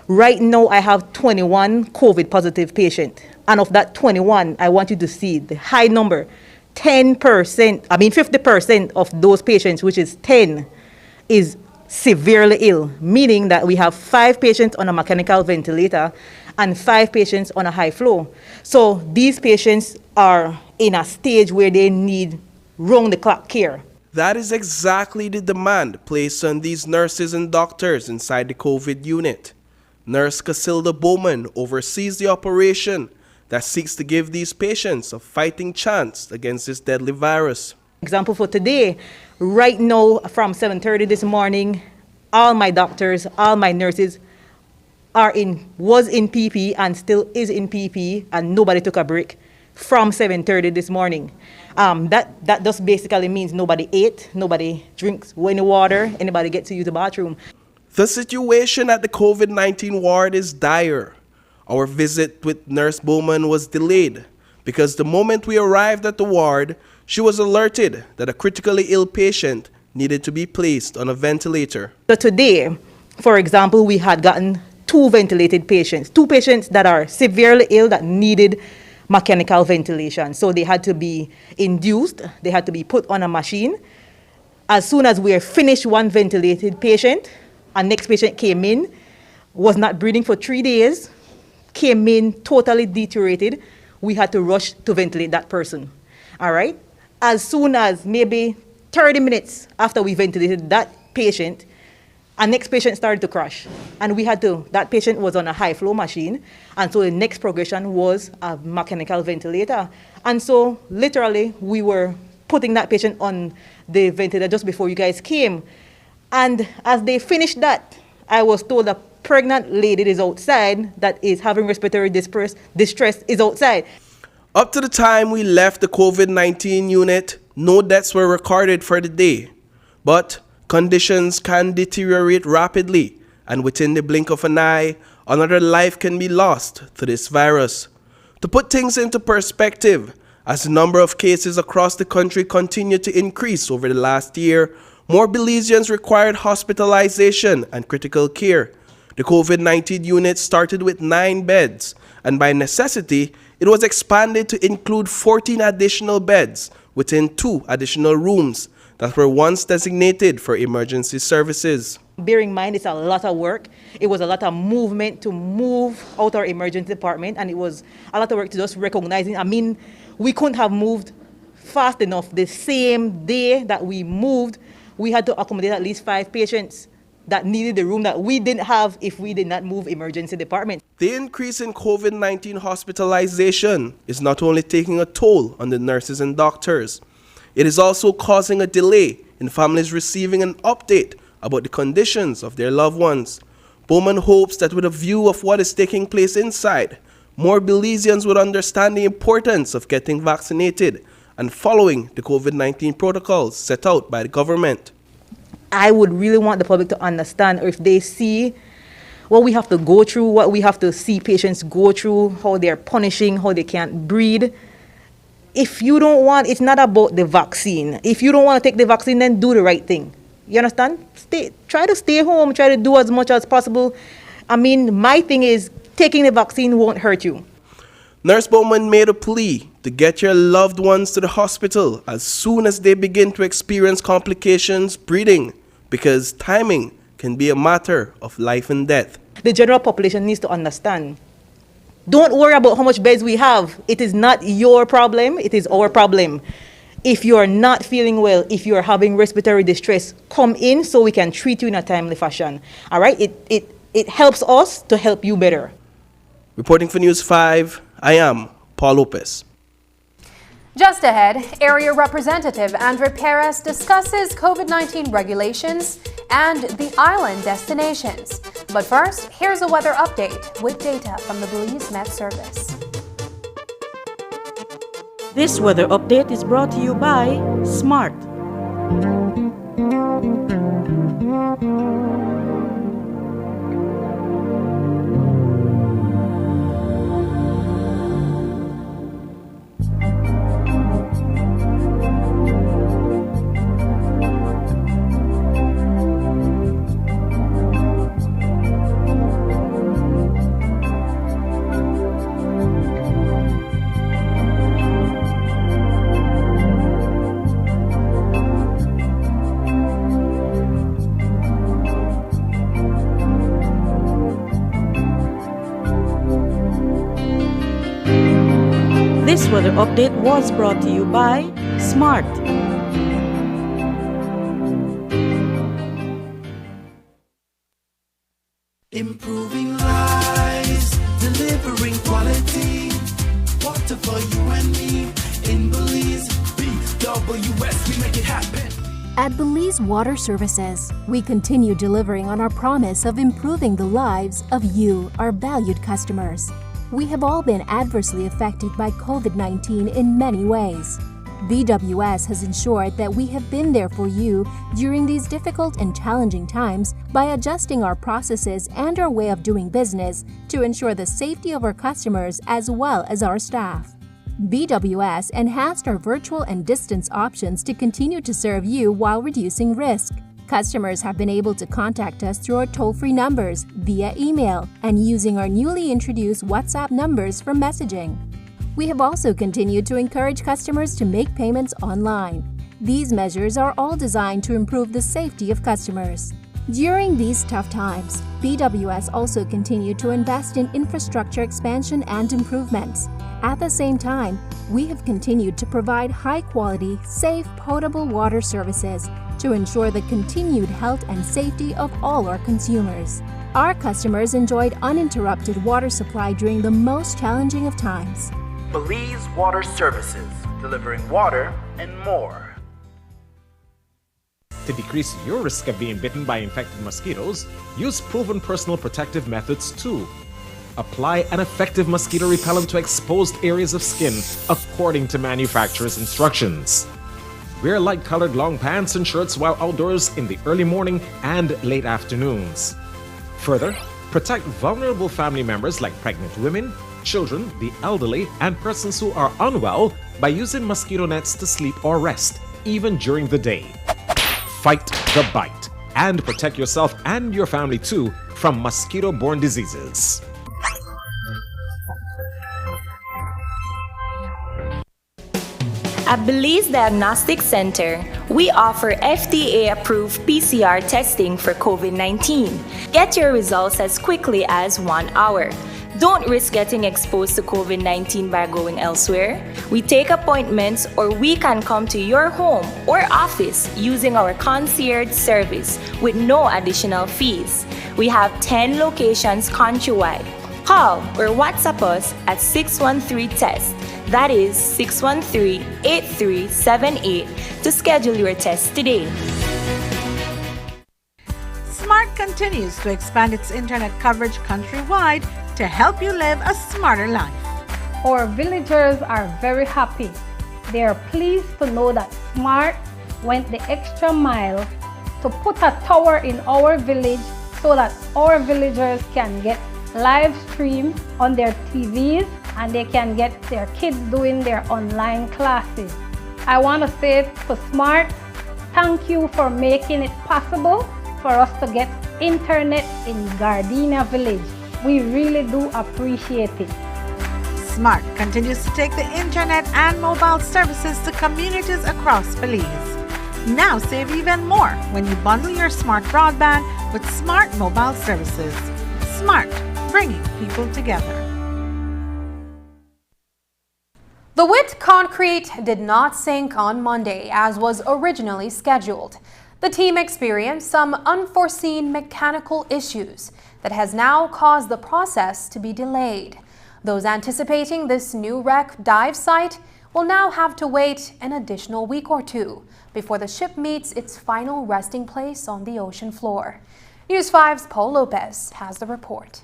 Right now, I have 21 COVID positive patients. And of that 21, I want you to see the high number. 50% of those patients, which is 10, is severely ill, meaning that we have 5 patients on a mechanical ventilator and 5 patients on a high flow. So these patients are in a stage where they need round-the-clock care. That is exactly the demand placed on these nurses and doctors inside the COVID unit. Nurse Casilda Bowman oversees the operation that seeks to give these patients a fighting chance against this deadly virus. Example for today, right now from 7:30 this morning, all my doctors, all my nurses was in PP and still is in PP, and nobody took a break from 7:30 this morning. That just basically means nobody ate, nobody drinks any water, anybody gets to use the bathroom. The situation at the COVID-19 ward is dire. Our visit with Nurse Bowman was delayed because the moment we arrived at the ward, she was alerted that a critically ill patient needed to be placed on a ventilator. So today, for example, we had gotten 2 ventilated patients, 2 patients that are severely ill that needed mechanical ventilation. So they had to be induced, they had to be put on a machine. As soon as we finished one ventilated patient, our next patient came in, was not breathing for 3 days, came in totally deteriorated. We had to rush to ventilate that person. All right? As soon as maybe 30 minutes after we ventilated that patient, our next patient started to crash. And that patient was on a high flow machine. And so the next progression was a mechanical ventilator. And so literally we were putting that patient on the ventilator just before you guys came. And as they finished that, I was told a pregnant lady is outside that is having respiratory distress is outside. Up to the time we left the COVID-19 unit, no deaths were recorded for the day. But conditions can deteriorate rapidly, and within the blink of an eye, another life can be lost to this virus. To put things into perspective, as the number of cases across the country continued to increase over the last year, more Belizeans required hospitalization and critical care. The COVID-19 unit started with 9 beds, and by necessity, it was expanded to include 14 additional beds within 2 additional rooms that were once designated for emergency services. Bearing in mind, it's a lot of work. It was a lot of movement to move out our emergency department, and it was a lot of work to just recognizing. I mean, we couldn't have moved fast enough. The same day that we moved, we had to accommodate at least 5 patients that needed the room that we didn't have if we did not move emergency department. The increase in COVID-19 hospitalization is not only taking a toll on the nurses and doctors, it is also causing a delay in families receiving an update about the conditions of their loved ones. Bowman hopes that with a view of what is taking place inside, more Belizeans would understand the importance of getting vaccinated and following the COVID-19 protocols set out by the government. I would really want the public to understand, or if they see what we have to go through, what we have to see patients go through, how they're punishing, how they can't breathe. If you don't want, it's not about the vaccine. If you don't want to take the vaccine, then do the right thing. You understand? Try to stay home, try to do as much as possible. I mean, my thing is, taking the vaccine won't hurt you. Nurse Bowman made a plea to get your loved ones to the hospital as soon as they begin to experience complications breathing, because timing can be a matter of life and death. The general population needs to understand. Don't worry about how much beds we have. It is not your problem, it is our problem. If you are not feeling well, if you are having respiratory distress, come in so we can treat you in a timely fashion. All right? It helps us to help you better. Reporting for News 5, I am Paul Lopez. Just ahead, Area Representative Andre Perez discusses COVID-19 regulations and the island destinations. But first, here's a weather update with data from the Belize Met Service. This weather update is brought to you by SMART. This weather update was brought to you by SMART. Improving lives, delivering quality. Water for you and me. In Belize, BWS, we make it happen. At Belize Water Services, we continue delivering on our promise of improving the lives of you, our valued customers. We have all been adversely affected by COVID-19 in many ways. BWS has ensured that we have been there for you during these difficult and challenging times by adjusting our processes and our way of doing business to ensure the safety of our customers as well as our staff. BWS enhanced our virtual and distance options to continue to serve you while reducing risk. Customers have been able to contact us through our toll-free numbers, via email, and using our newly introduced WhatsApp numbers for messaging. We have also continued to encourage customers to make payments online. These measures are all designed to improve the safety of customers. During these tough times, BWS also continued to invest in infrastructure expansion and improvements. At the same time, we have continued to provide high-quality, safe, potable water services to ensure the continued health and safety of all our consumers. Our customers enjoyed uninterrupted water supply during the most challenging of times. Belize Water Services, delivering water and more. To decrease your risk of being bitten by infected mosquitoes, use proven personal protective methods too. Apply an effective mosquito repellent to exposed areas of skin according to manufacturer's instructions. Wear light-colored long pants and shirts while outdoors in the early morning and late afternoons. Further, Protect vulnerable family members like pregnant women, children, the elderly, and persons who are unwell by using mosquito nets to sleep or rest, even during the day. Fight the bite and protect yourself and your family too from mosquito-borne diseases. At Belize Diagnostic Center, we offer FDA-approved PCR testing for COVID-19. Get your results as quickly as 1 hour. Don't risk getting exposed to COVID-19 by going elsewhere. We take appointments, or we can come to your home or office using our concierge service with no additional fees. We have 10 locations countrywide. Call or WhatsApp us at 613-TEST. That is 613-8378 to schedule your test today. Smart continues to expand its internet coverage countrywide to help you live a smarter life. Our villagers are very happy. They are pleased to know that Smart went the extra mile to put a tower in our village so that our villagers can get live stream on their TVs and they can get their kids doing their online classes. I want to say to Smart, thank you for making it possible for us to get internet in Gardenia Village. We really do appreciate it. Smart continues to take the internet and mobile services to communities across Belize. Now save even more when you bundle your Smart broadband with Smart mobile services. Smart, bringing people together. The wet concrete did not sink on Monday as was originally scheduled. The team experienced some unforeseen mechanical issues that has now caused the process to be delayed. Those anticipating this new wreck dive site will now have to wait an additional week or two before the ship meets its final resting place on the ocean floor. News 5's Paul Lopez has the report.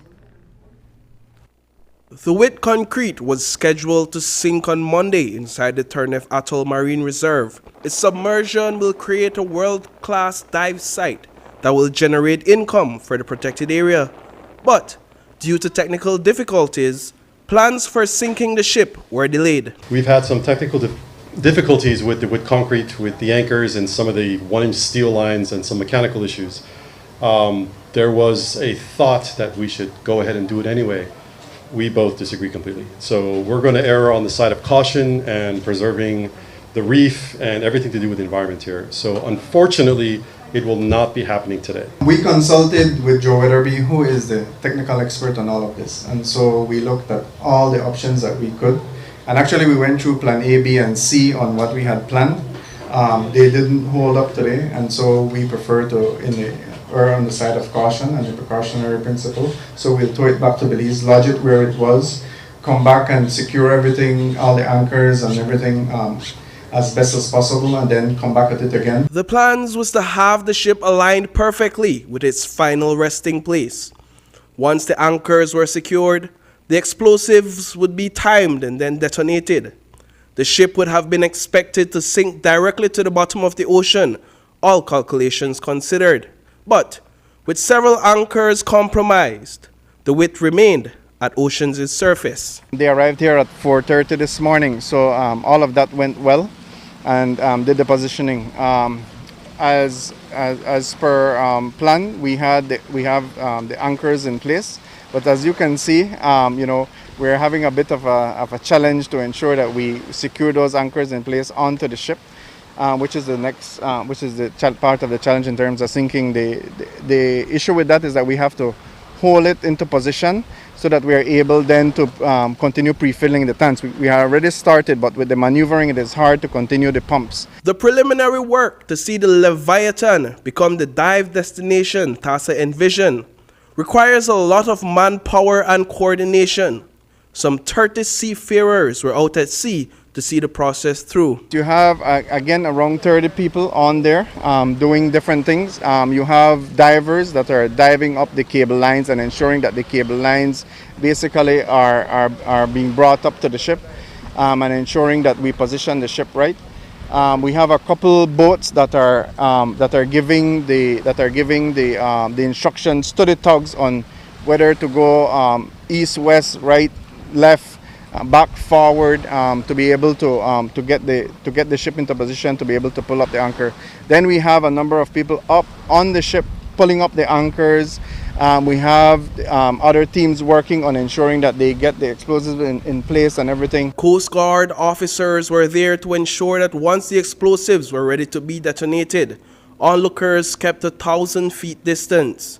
The wet concrete was scheduled to sink on Monday inside the Turnef Atoll Marine Reserve. Its submersion will create a world-class dive site that will generate income for the protected area. But due to technical difficulties, plans for sinking the ship were delayed. We've had some technical difficulties with concrete, with the anchors and some of the 1-inch steel lines and some mechanical issues. There was a thought that we should go ahead and do it anyway. We both disagree completely. So we're going to err on the side of caution and preserving the reef and everything to do with the environment here. So unfortunately, it will not be happening today. We consulted with Joe Weatherby, who is the technical expert on all of this. And so we looked at all the options that we could. And actually we went through plan A, B, and C on what we had planned. They didn't hold up today. And so we prefer to err on the side of caution and the precautionary principle. So we'll tow it back to Belize, lodge it where it was, come back and secure everything, all the anchors and everything as best as possible, and then come back at it again. The plans was to have the ship aligned perfectly with its final resting place. Once the anchors were secured, the explosives would be timed and then detonated. The ship would have been expected to sink directly to the bottom of the ocean, all calculations considered. But with several anchors compromised, the width remained at ocean's surface. They arrived here at 4:30 this morning, so all of that went well and did the positioning. As per plan, we have the anchors in place, but as you can see, we're having a bit of a challenge to ensure that we secure those anchors in place onto the ship. Which is the next, part of the challenge in terms of sinking. The issue with that is that we have to hold it into position so that we are able then to continue pre-filling the tanks. We are already started, but with the maneuvering, it is hard to continue the pumps. The preliminary work to see the Leviathan become the dive destination TASA envisioned requires a lot of manpower and coordination. Some 30 seafarers were out at sea to see the process through. You have, again, around 30 people on there doing different things. You have divers that are diving up the cable lines and ensuring that the cable lines basically are being brought up to the ship and ensuring that we position the ship right. We have a couple boats that are giving the instructions to the tugs on whether to go east, west, right, left, back, forward, to be able to get the ship into position to be able to pull up the anchor. Then we have a number of people up on the ship pulling up the anchors. We have other teams working on ensuring that they get the explosives in place and everything. Coast Guard officers were there to ensure that once the explosives were ready to be detonated, onlookers kept 1,000 feet distance.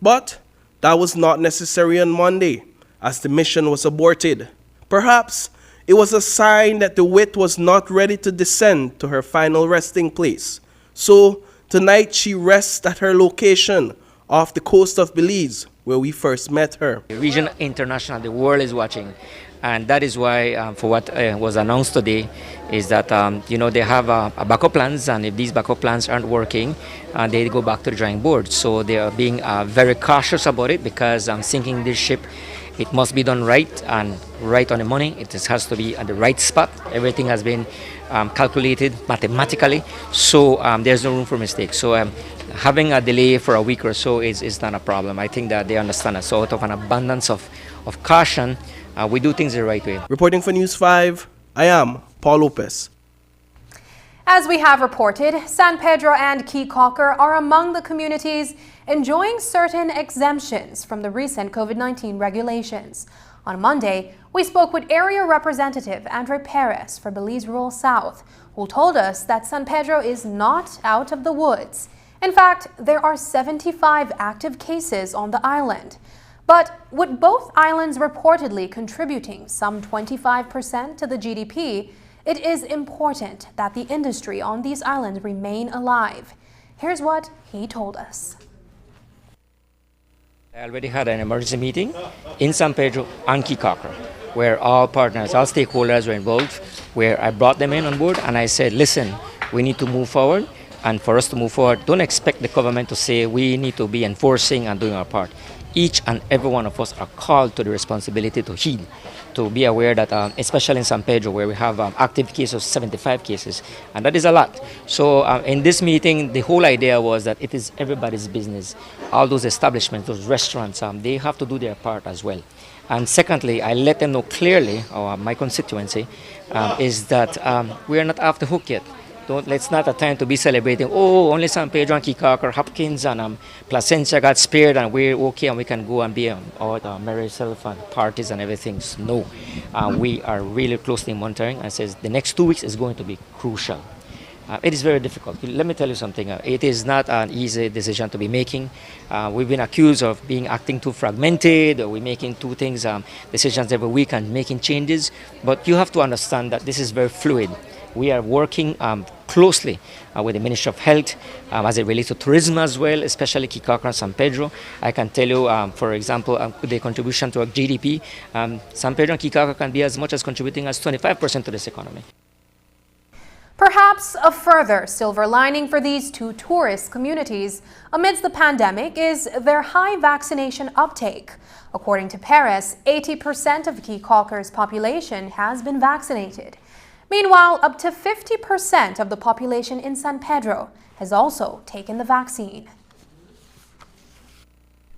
But that was not necessary on Monday, as the mission was aborted. Perhaps it was a sign that the Wit was not ready to descend to her final resting place. So tonight she rests at her location off the coast of Belize, where we first met her. Region International, the world is watching. And that is why, for what was announced today, is that they have backup plans, and if these backup plans aren't working, they go back to the drawing board. So they are being very cautious about it, because sinking this ship, it must be done right and right on the money. It just has to be at the right spot. Everything has been calculated mathematically, so there's no room for mistakes. So having a delay for a week or so is not a problem. I think that they understand it. So out of an abundance of caution, we do things the right way. Reporting for News 5, I am Paul Lopez. As we have reported, San Pedro and Key Cocker are among the communities enjoying certain exemptions from the recent COVID-19 regulations. On Monday, we spoke with Area Representative Andre Perez for Belize Rural South, who told us that San Pedro is not out of the woods. In fact, there are 75 active cases on the island. But with both islands reportedly contributing some 25% to the GDP, it is important that the industry on these islands remain alive. Here's what he told us. I already had an emergency meeting in San Pedro and Key Cocker, where all partners, all stakeholders were involved, where I brought them in on board and I said, listen, we need to move forward. And for us to move forward, don't expect the government to say we need to be enforcing and doing our part. Each and every one of us are called to the responsibility to heed, to be aware that, especially in San Pedro, where we have active cases, 75 cases, and that is a lot. So in this meeting, the whole idea was that it is everybody's business. All those establishments, those restaurants, they have to do their part as well. And secondly, I let them know clearly, or my constituency, is that we are not off the hook yet. Let's not a time to be celebrating, oh, only San Pedro and Key Cocker, Hopkins and Placencia got spared and we're okay and we can go and be out merry self and parties and everything. No, we are really closely monitoring, and says the next 2 weeks is going to be crucial. It is very difficult. Let me tell you something. It is not an easy decision to be making. We've been accused of acting too fragmented, or we're making two things, decisions every week and making changes. But you have to understand that this is very fluid. We are working closely with the Ministry of Health as it relates to tourism as well, especially Key Cocker and San Pedro. I can tell you, for example, the contribution to our GDP, San Pedro and Key Cocker can be as much as contributing as 25% to this economy. Perhaps a further silver lining for these two tourist communities amidst the pandemic is their high vaccination uptake. According to Paris, 80% of Key Cocker's population has been vaccinated. Meanwhile, up to 50% of the population in San Pedro has also taken the vaccine.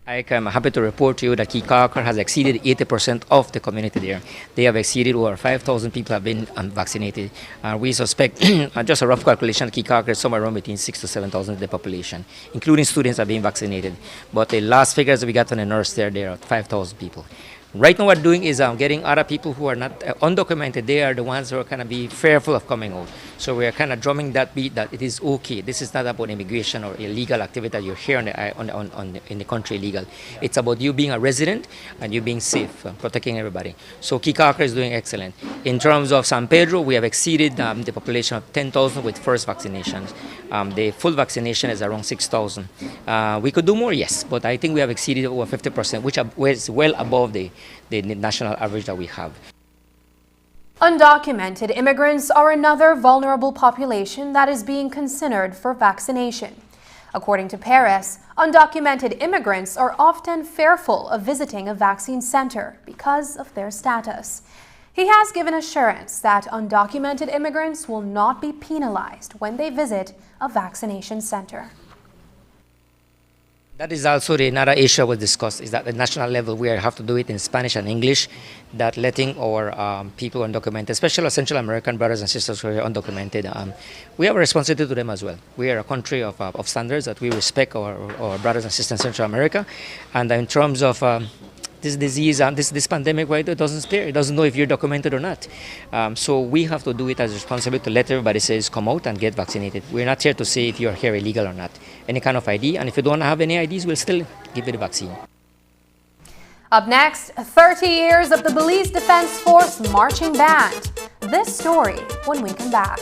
I am happy to report to you that Key Cocker has exceeded 80% of the community there. They have exceeded over 5,000 people have been vaccinated. We suspect, just a rough calculation, Key Cocker is somewhere around between 6,000 to 7,000 of the population, including students are being vaccinated. But the last figures we got on the nurse there are 5,000 people. Right now what we're doing is getting other people who are not undocumented. They are the ones who are kind of be fearful of coming out. So we are kind of drumming that beat that it is okay. This is not about immigration or illegal activity that you're here in the country illegal. It's about you being a resident and you being safe, protecting everybody. So Key Cocker is doing excellent. In terms of San Pedro, we have exceeded the population of 10,000 with first vaccinations. The full vaccination is around 6,000. We could do more, yes, but I think we have exceeded over 50%, which is well above the national average that we have. Undocumented immigrants are another vulnerable population that is being considered for vaccination. According to Paris, undocumented immigrants are often fearful of visiting a vaccine center because of their status. He has given assurance that undocumented immigrants will not be penalized when they visit a vaccination center. That is also another issue was discussed, is that at the national level we have to do it in Spanish and English, that letting our people undocumented, especially our Central American brothers and sisters who are undocumented, we have a responsibility to them as well. We are a country of standards that we respect our brothers and sisters in Central America, and in terms of this disease and this pandemic, right, it doesn't spare. It doesn't know if you're documented or not. So we have to do it as a responsibility to let everybody says come out and get vaccinated. We're not here to say if you're here illegal or not. Any kind of ID, and if you don't have any IDs, we'll still give you the vaccine. Up next, 30 years of the Belize Defense Force marching band. This story when we come back.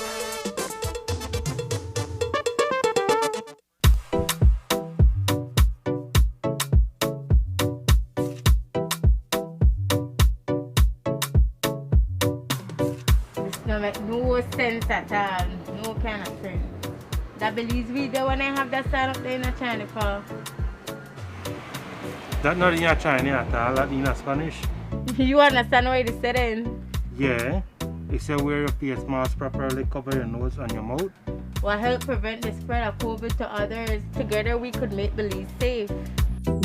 No make no sense at all. No kind of sense. That Belize video when I have that sign up there in a China for. That not in your Chinese at all, that in Spanish. You understand what it said then? Yeah. It said wear your face mask properly, cover your nose and your mouth. Will help prevent the spread of COVID to others. Together we could make Belize safe.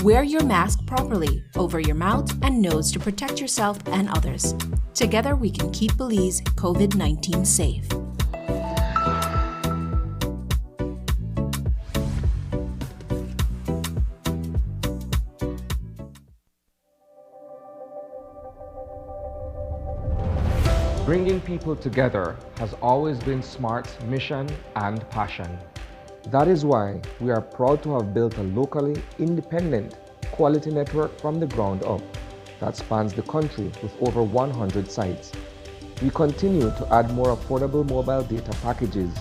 Wear your mask properly over your mouth and nose to protect yourself and others. Together we can keep Belize COVID-19 safe. Bringing people together has always been SMART's mission and passion. That is why we are proud to have built a locally independent quality network from the ground up that spans the country with over 100 sites. We continue to add more affordable mobile data packages,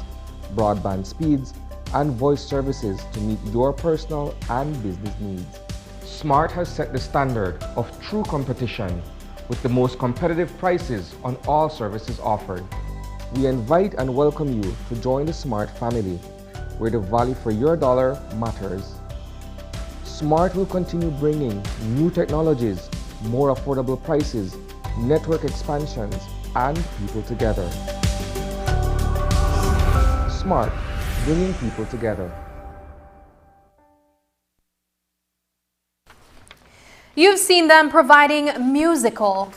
broadband speeds, and voice services to meet your personal and business needs. SMART has set the standard of true competition with the most competitive prices on all services offered. We invite and welcome you to join the SMART family, where the value for your dollar matters. SMART will continue bringing new technologies, more affordable prices, network expansions, and people together. SMART, bringing people together. You've seen them providing musical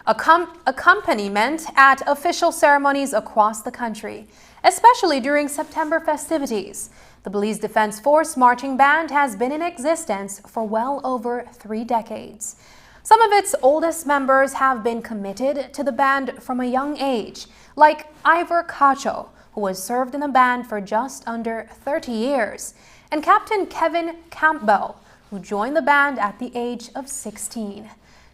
accompaniment at official ceremonies across the country, especially during September festivities. The Belize Defense Force Marching Band has been in existence for well over 3 decades. Some of its oldest members have been committed to the band from a young age, like Ivor Cacho, who has served in the band for just under 30 years, and Captain Kevin Campbell, who joined the band at the age of 16.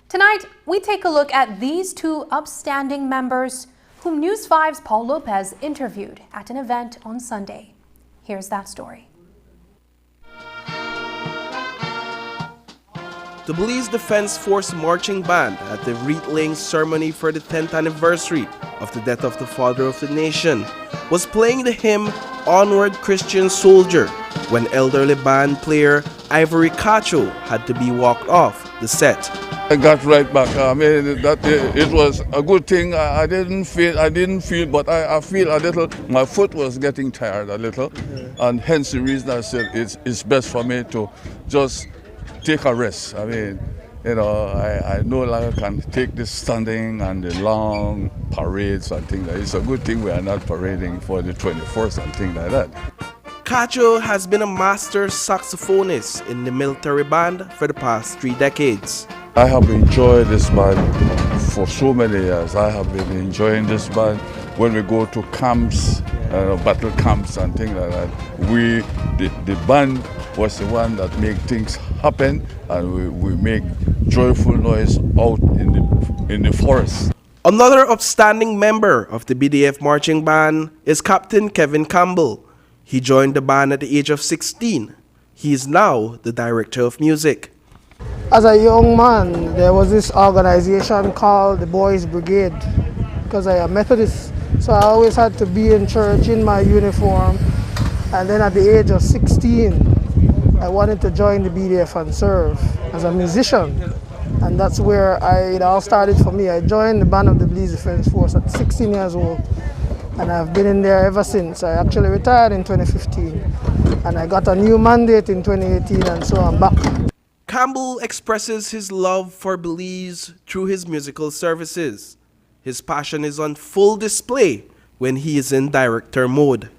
Tonight, we take a look at these 2 upstanding members whom News 5's Paul Lopez interviewed at an event on Sunday. Here's that story. The Belize Defense Force Marching Band at the wreath-laying ceremony for the 10th anniversary of the death of the father of the nation was playing the hymn Onward Christian Soldier when elderly band player Ivory Cacho had to be walked off the set. I got right back. I mean, it was a good thing. I didn't feel, but I feel a little. My foot was getting tired a little, and hence the reason I said it's best for me to just take a rest. I mean, you know, I no longer can take this standing and the long parades and things like that. It's a good thing we are not parading for the 21st and things like that. Cacho has been a master saxophonist in the military band for the past 3 decades. I have enjoyed this band for so many years. I have been enjoying this band when we go to camps, battle camps and things like that. The band was the one that make things happen, and we make joyful noise out in the forest. Another upstanding member of the BDF marching band is Captain Kevin Campbell. He joined the band at the age of 16. He is now the director of music. As a young man, there was this organization called the Boys Brigade, because I am Methodist. So I always had to be in church in my uniform. And then at the age of 16, I wanted to join the BDF and serve as a musician. And that's where it all started for me. I joined the band of the Belize Defense Force at 16 years old. and I've been in there ever since. I actually retired in 2015, and I got a new mandate in 2018, and so I'm back. Campbell expresses his love for Belize through his musical services. His passion is on full display when he is in director mode.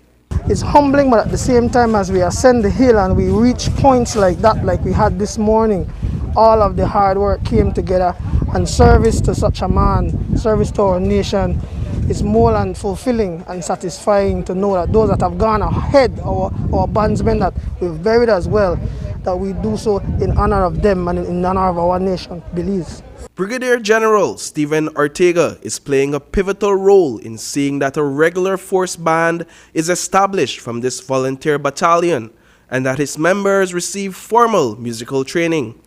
It's humbling, but at the same time, as we ascend the hill and we reach points like that, like we had this morning, all of the hard work came together, and service to such a man, service to our nation, is more than fulfilling and satisfying to know that those that have gone ahead, our bandsmen that we've buried as well, that we do so in honor of them and in honor of our nation, Belize. Brigadier General Stephen Ortega is playing a pivotal role in seeing that a regular force band is established from this volunteer battalion and that his members receive formal musical training.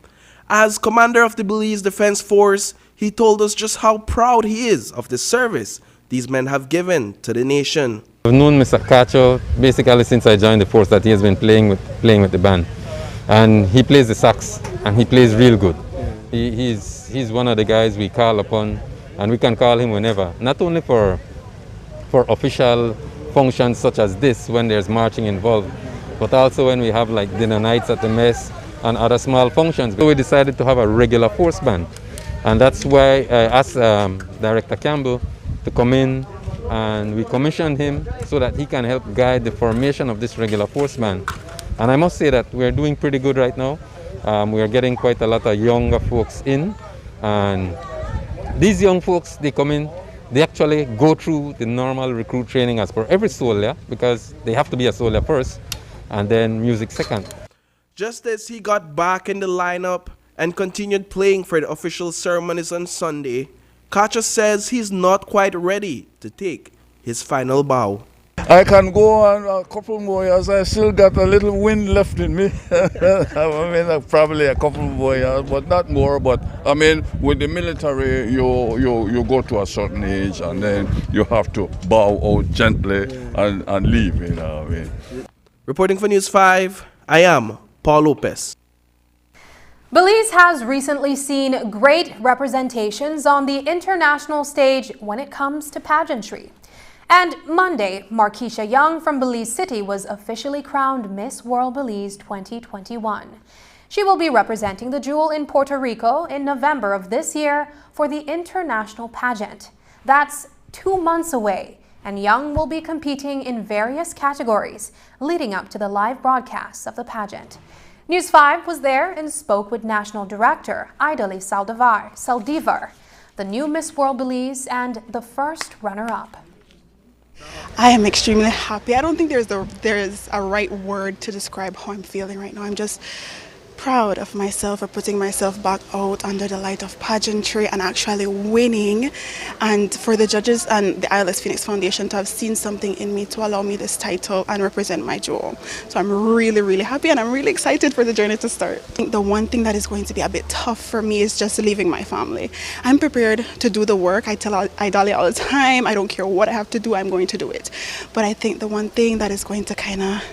As commander of the Belize Defense Force, he told us just how proud he is of the service these men have given to the nation. I've known Mr. Cacho basically since I joined the force, that he has been playing with the band. And he plays the sax, and he plays real good. He's one of the guys we call upon, and we can call him whenever. Not only for official functions such as this, when there's marching involved, but also when we have like dinner nights at the mess and other small functions. So we decided to have a regular force band, and that's why I asked Director Campbell to come in, and we commissioned him so that he can help guide the formation of this regular force band. And I must say that we're doing pretty good right now. We are getting quite a lot of younger folks in, and these young folks, they come in, they actually go through the normal recruit training as per every soldier, because they have to be a soldier first and then music second. Just as he got back in the lineup and continued playing for the official ceremonies on Sunday, Cacho says he's not quite ready to take his final bow. I can go on a couple more years. I still got a little wind left in me. I mean, probably a couple more years, but not more. But I mean, with the military, you go to a certain age, and then you have to bow out gently and leave. You know what I mean? Reporting for News 5, I am Paul Lopez. Belize has recently seen great representations on the international stage when it comes to pageantry. And Monday, Markeisha Young from Belize City was officially crowned Miss World Belize 2021. She will be representing the jewel in Puerto Rico in November of this year for the international pageant. That's 2 months away, and Young will be competing in various categories leading up to the live broadcasts of the pageant. News 5 was there and spoke with National Director Idali Saldivar, the new Miss World Belize and the first runner-up. I am extremely happy. I don't think there's a right word to describe how I'm feeling right now. I'm just proud of myself for putting myself back out under the light of pageantry and actually winning, and for the judges and the ILS Phoenix Foundation to have seen something in me to allow me this title and represent my jewel. So I'm really, really happy, and I'm really excited for the journey to start. I think the one thing that is going to be a bit tough for me is just leaving my family. I'm prepared to do the work. I tell Idali all the time, I don't care what I have to do, I'm going to do it. But I think the one thing that is going to kind of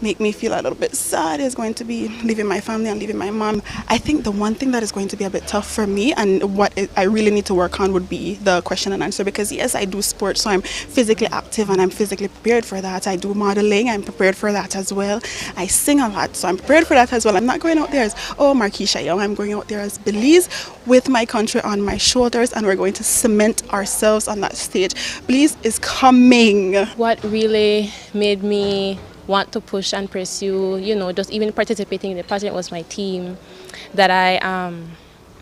make me feel a little bit sad is going to be leaving my family and leaving my mom. I think the one thing that is going to be a bit tough for me and what I really need to work on would be the question and answer, because yes, I do sports, so I'm physically active and I'm physically prepared for that. I do modeling, I'm prepared for that as well. I sing a lot, so I'm prepared for that as well. I'm not going out there as, oh, Markeisha Young, I'm going out there as Belize with my country on my shoulders, and we're going to cement ourselves on that stage. Belize is coming. What really made me want to push and pursue, just even participating in the pageant was my team that I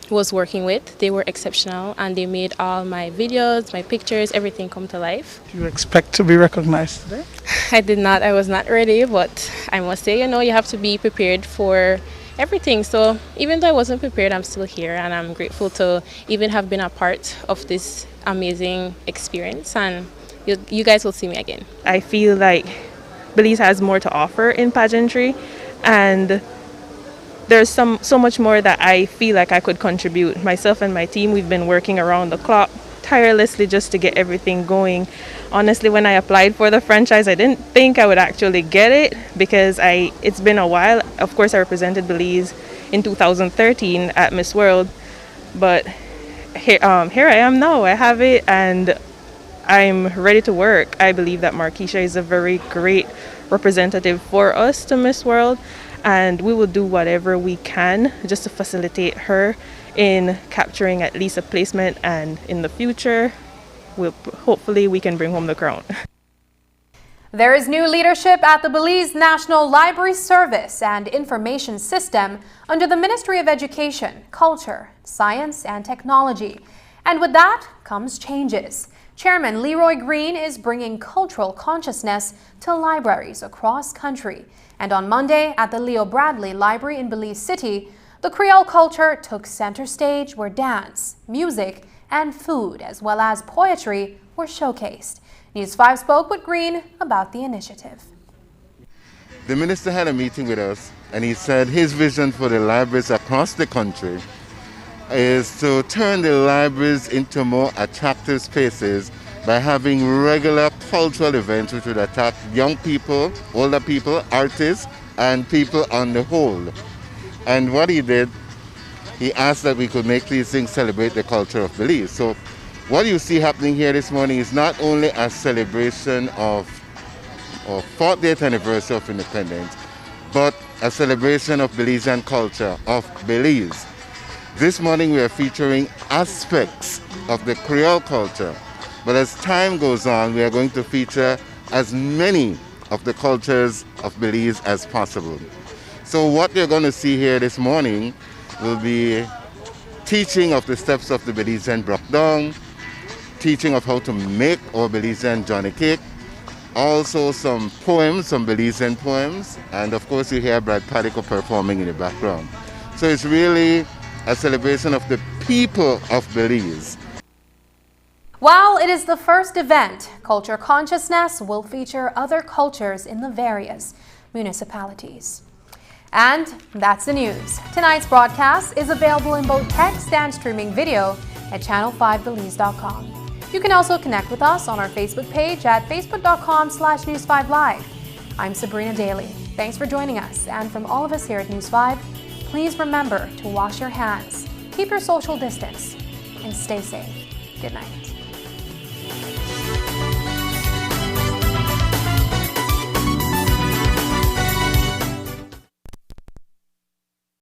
was working with. They were exceptional, and they made all my videos, my pictures, everything come to life. Do you expect to be recognized today? I did not. I was not ready, but I must say, you have to be prepared for everything. So even though I wasn't prepared, I'm still here, and I'm grateful to even have been a part of this amazing experience, and you guys will see me again. I feel like Belize has more to offer in pageantry, and there's so much more that I feel like I could contribute. Myself and my team, we've been working around the clock tirelessly just to get everything going. Honestly, when I applied for the franchise, I didn't think I would actually get it, because it's been a while. Of course, I represented Belize in 2013 at Miss World, but here I am now. I have it, and I'm ready to work. I believe that Marquisha is a very great representative for us to Miss World, and we will do whatever we can just to facilitate her in capturing at least a placement, and in the future, hopefully we can bring home the crown. There is new leadership at the Belize National Library Service and Information System under the Ministry of Education, Culture, Science and Technology. And with that comes changes. Chairman Leroy Green is bringing cultural consciousness to libraries across country. And on Monday at the Leo Bradley Library in Belize City, the Creole culture took center stage where dance, music and food as well as poetry were showcased. News 5 spoke with Green about the initiative. The minister had a meeting with us and he said his vision for the libraries across the country is to turn the libraries into more attractive spaces by having regular cultural events which would attract young people, older people, artists, and people on the whole. And what he did, he asked that we could make these things celebrate the culture of Belize. So what you see happening here this morning is not only a celebration of 40th anniversary of independence, but a celebration of Belizean culture, of Belize. This morning we are featuring aspects of the Creole culture, but as time goes on, we are going to feature as many of the cultures of Belize as possible. So what you're going to see here this morning will be teaching of the steps of the Belizean Brockdown, teaching of how to make our Belizean Johnny cake, also some poems, some Belizean poems, and of course you hear Brad Padico performing in the background. So it's really a celebration of the people of Belize. While it is the first event, Culture Consciousness will feature other cultures in the various municipalities. And that's the news. Tonight's broadcast is available in both text and streaming video at channel5belize.com. You can also connect with us on our Facebook page at facebook.com/News5Live. I'm Sabrina Daly. Thanks for joining us. And from all of us here at News 5, please remember to wash your hands, keep your social distance, and stay safe. Good night.